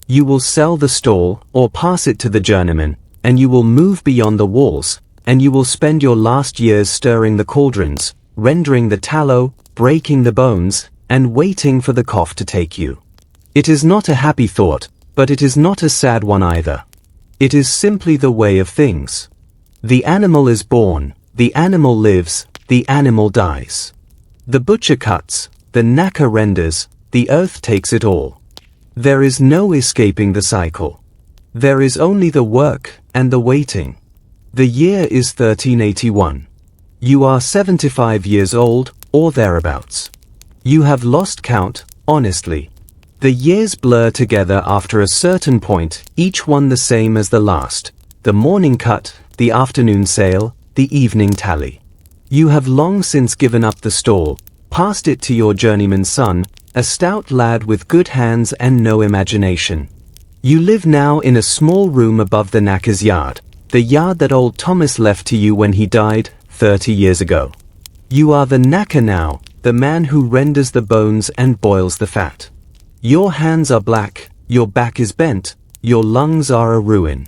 You will sell the stall, or pass it to the journeyman, and you will move beyond the walls, and you will spend your last years stirring the cauldrons, rendering the tallow, breaking the bones, and waiting for the cough to take you. It is not a happy thought, but it is not a sad one either. It is simply the way of things. The animal is born, the animal lives, the animal dies. The butcher cuts, the knacker renders, the earth takes it all. There is no escaping the cycle. There is only the work and the waiting. The year is 1381. You are 75 years old, or thereabouts. You have lost count, honestly. The years blur together after a certain point, each one the same as the last. The morning cut, the afternoon sale, the evening tally. You have long since given up the stall, passed it to your journeyman son, a stout lad with good hands and no imagination. You live now in a small room above the knacker's yard, the yard that old Thomas left to you when he died, 30 years ago. You are the knacker now, the man who renders the bones and boils the fat. Your hands are black, your back is bent, your lungs are a ruin.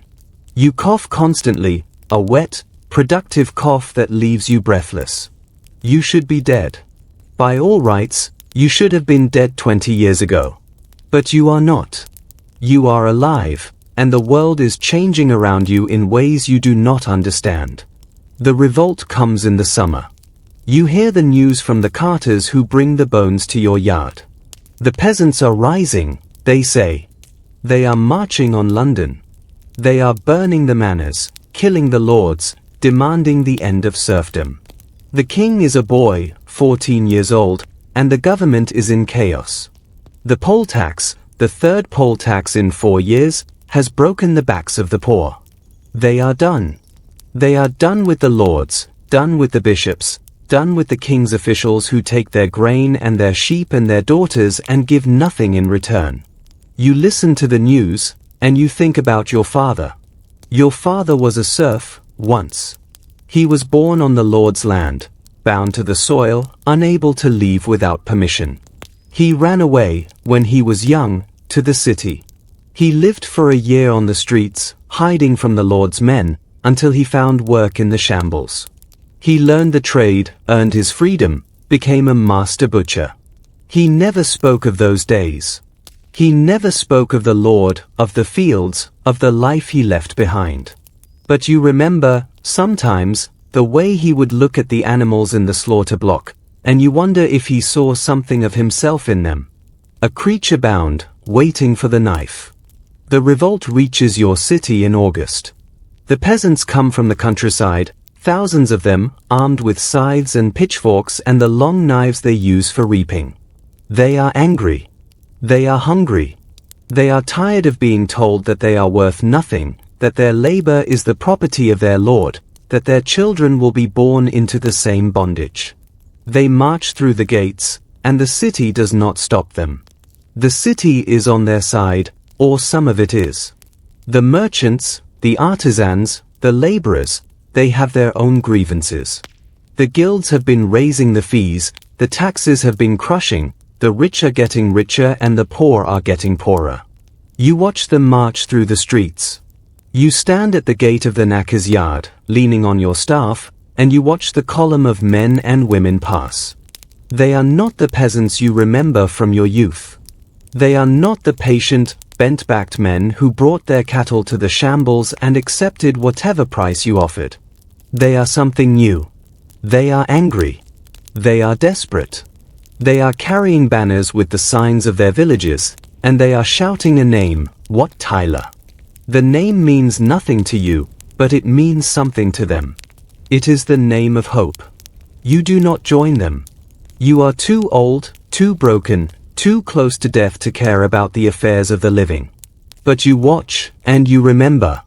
You cough constantly, a wet, productive cough that leaves you breathless. You should be dead. By all rights, you should have been dead 20 years ago. But you are not. You are alive, and the world is changing around you in ways you do not understand. The revolt comes in the summer. You hear the news from the carters who bring the bones to your yard. The peasants are rising, they say. They are marching on London. They are burning the manors, killing the lords, demanding the end of serfdom. The king is a boy, 14 years old, and the government is in chaos. The poll tax, the third poll tax in 4 years, has broken the backs of the poor. They are done. They are done with the lords, done with the bishops, done with the king's officials who take their grain and their sheep and their daughters and give nothing in return. You listen to the news, and you think about your father. Your father was a serf, once. He was born on the Lord's land, bound to the soil, unable to leave without permission. He ran away, when he was young, to the city. He lived for a year on the streets, hiding from the Lord's men, until he found work in the shambles. He learned the trade, earned his freedom, became a master butcher. He never spoke of those days. He never spoke of the Lord, of the fields, of the life he left behind. But you remember, sometimes, the way he would look at the animals in the slaughter block, and you wonder if he saw something of himself in them. a creature bound, waiting for the knife. The revolt reaches your city in August. The peasants come from the countryside, thousands of them, armed with scythes and pitchforks and the long knives they use for reaping. They are angry. They are hungry. They are tired of being told that they are worth nothing, that their labor is the property of their lord, that their children will be born into the same bondage. They march through the gates, and the city does not stop them. The city is on their side, or some of it is. The merchants, the artisans, the laborers, they have their own grievances. The guilds have been raising the fees, the taxes have been crushing, the rich are getting richer and the poor are getting poorer. You watch them march through the streets. You stand at the gate of the knacker's yard, leaning on your staff, and you watch the column of men and women pass. They are not the peasants you remember from your youth. They are not the patient, bent-backed men who brought their cattle to the shambles and accepted whatever price you offered. They are something new. They are angry. They are desperate. They are carrying banners with the signs of their villages, and they are shouting a name, Wat Tyler. The name means nothing to you, but it means something to them. It is the name of hope. You do not join them. You are too old, too broken, too close to death to care about the affairs of the living. But you watch, and you remember.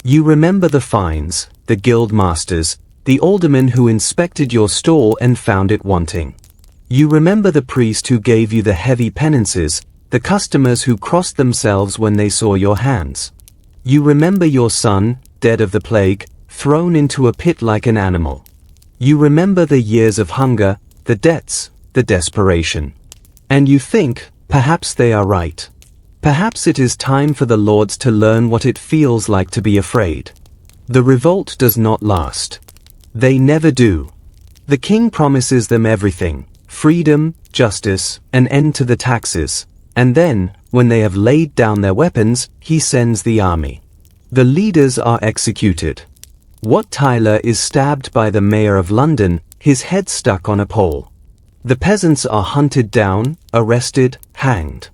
You remember the fines, the guild masters, the aldermen who inspected your store and found it wanting. You remember the priest who gave you the heavy penances, the customers who crossed themselves when they saw your hands. You remember your son, dead of the plague, thrown into a pit like an animal. You remember the years of hunger, the debts, the desperation. And you think, perhaps they are right. Perhaps it is time for the lords to learn what it feels like to be afraid. The revolt does not last. They never do. The king promises them everything, freedom, justice, an end to the taxes, and then, when they have laid down their weapons, he sends the army. The leaders are executed. Wat Tyler is stabbed by the mayor of London, his head stuck on a pole. The peasants are hunted down, arrested, hanged.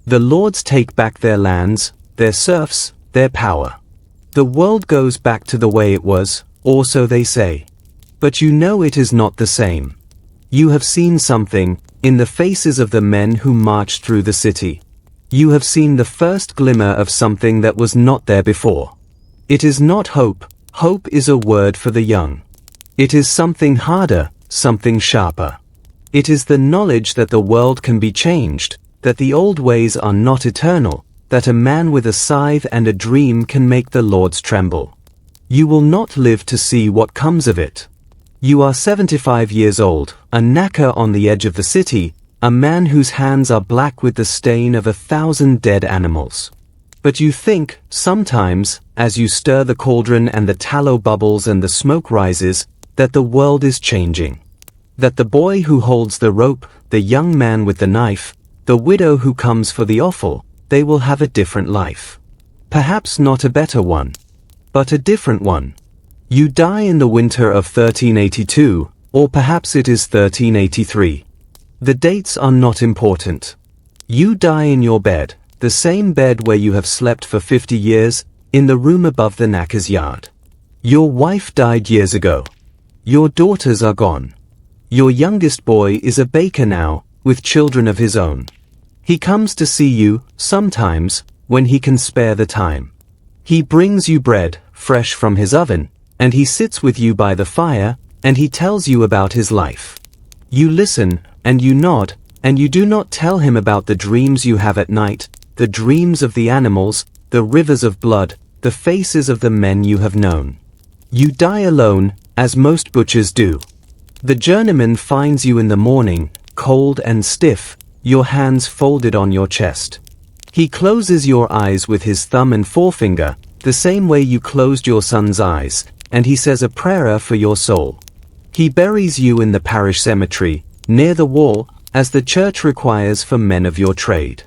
The lords take back their lands, their serfs, their power. The world goes back to the way it was, or so they say. But you know it is not the same. You have seen something, in the faces of the men who marched through the city. You have seen the first glimmer of something that was not there before. It is not hope. Hope is a word for the young. It is something harder, something sharper. It is the knowledge that the world can be changed, that the old ways are not eternal, that a man with a scythe and a dream can make the lords tremble. You will not live to see what comes of it. You are 75 years old, a knacker on the edge of the city, a man whose hands are black with the stain of 1,000 dead animals. But you think, sometimes, as you stir the cauldron and the tallow bubbles and the smoke rises, that the world is changing. That the boy who holds the rope, the young man with the knife, the widow who comes for the offal, they will have a different life. Perhaps not a better one, but a different one. You die in the winter of 1382, or perhaps it is 1383. The dates are not important. You die in your bed, the same bed where you have slept for 50 years, in the room above the knacker's yard. Your wife died years ago. Your daughters are gone. Your youngest boy is a baker now, with children of his own. He comes to see you, sometimes, when he can spare the time. He brings you bread, fresh from his oven, and he sits with you by the fire, and he tells you about his life. You listen, and you nod, and you do not tell him about the dreams you have at night, the dreams of the animals, the rivers of blood, the faces of the men you have known. You die alone, as most butchers do. The journeyman finds you in the morning, cold and stiff, your hands folded on your chest. He closes your eyes with his thumb and forefinger, the same way you closed your son's eyes, and he says a prayer for your soul. He buries you in the parish cemetery, near the wall, as the church requires for men of your trade.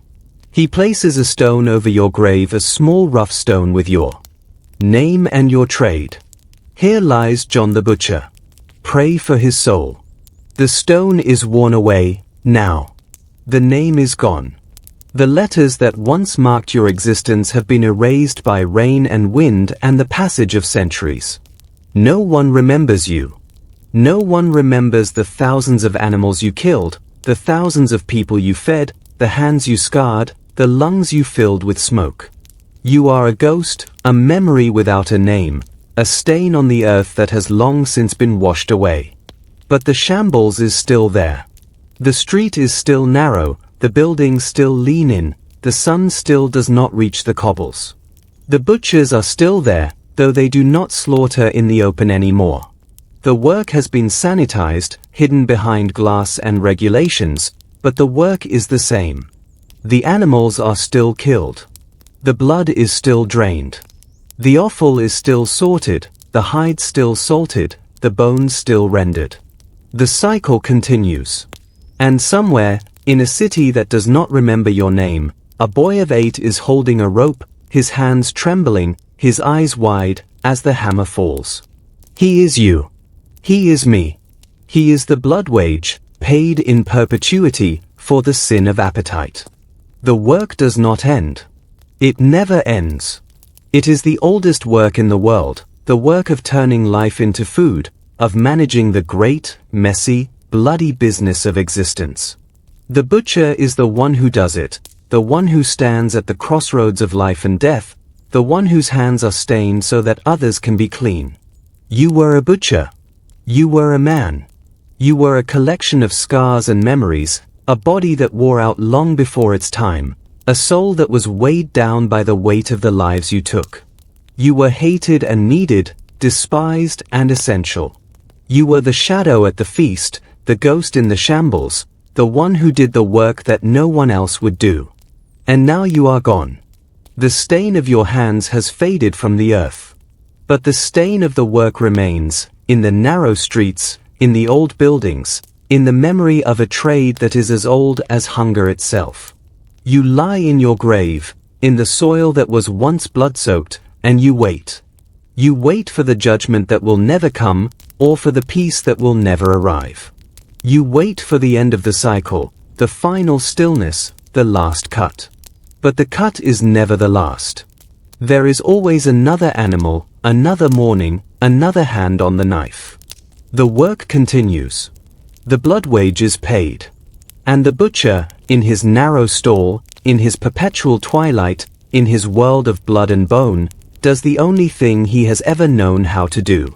He places a stone over your grave, a small rough stone with your name and your trade. Here lies John the Butcher. Pray for his soul. The stone is worn away, now. The name is gone. The letters that once marked your existence have been erased by rain and wind and the passage of centuries. No one remembers you. No one remembers the thousands of animals you killed, the thousands of people you fed, the hands you scarred, the lungs you filled with smoke. You are a ghost, a memory without a name, a stain on the earth that has long since been washed away. But the shambles is still there. The street is still narrow, the buildings still lean in, the sun still does not reach the cobbles. The butchers are still there, though they do not slaughter in the open anymore. The work has been sanitized, hidden behind glass and regulations, but the work is the same. The animals are still killed. The blood is still drained. The offal is still sorted, the hide still salted, the bones still rendered. The cycle continues. And somewhere, in a city that does not remember your name, a boy of 8 is holding a rope, his hands trembling, his eyes wide, as the hammer falls. He is you. He is me. He is the blood wage, paid in perpetuity, for the sin of appetite. The work does not end. It never ends. It is the oldest work in the world, the work of turning life into food, of managing the great, messy, bloody business of existence. The butcher is the one who does it, the one who stands at the crossroads of life and death, the one whose hands are stained so that others can be clean. You were a butcher. You were a man. You were a collection of scars and memories, a body that wore out long before its time, a soul that was weighed down by the weight of the lives you took. You were hated and needed, despised and essential. You were the shadow at the feast, the ghost in the shambles, the one who did the work that no one else would do. And now you are gone. The stain of your hands has faded from the earth. But the stain of the work remains, in the narrow streets, in the old buildings, in the memory of a trade that is as old as hunger itself. You lie in your grave, in the soil that was once blood-soaked, and you wait. You wait for the judgment that will never come, or for the peace that will never arrive. You wait for the end of the cycle, the final stillness, the last cut. But the cut is never the last. There is always another animal, another morning, another hand on the knife. The work continues. The blood wage is paid. And the butcher, in his narrow stall, in his perpetual twilight, in his world of blood and bone, does the only thing he has ever known how to do.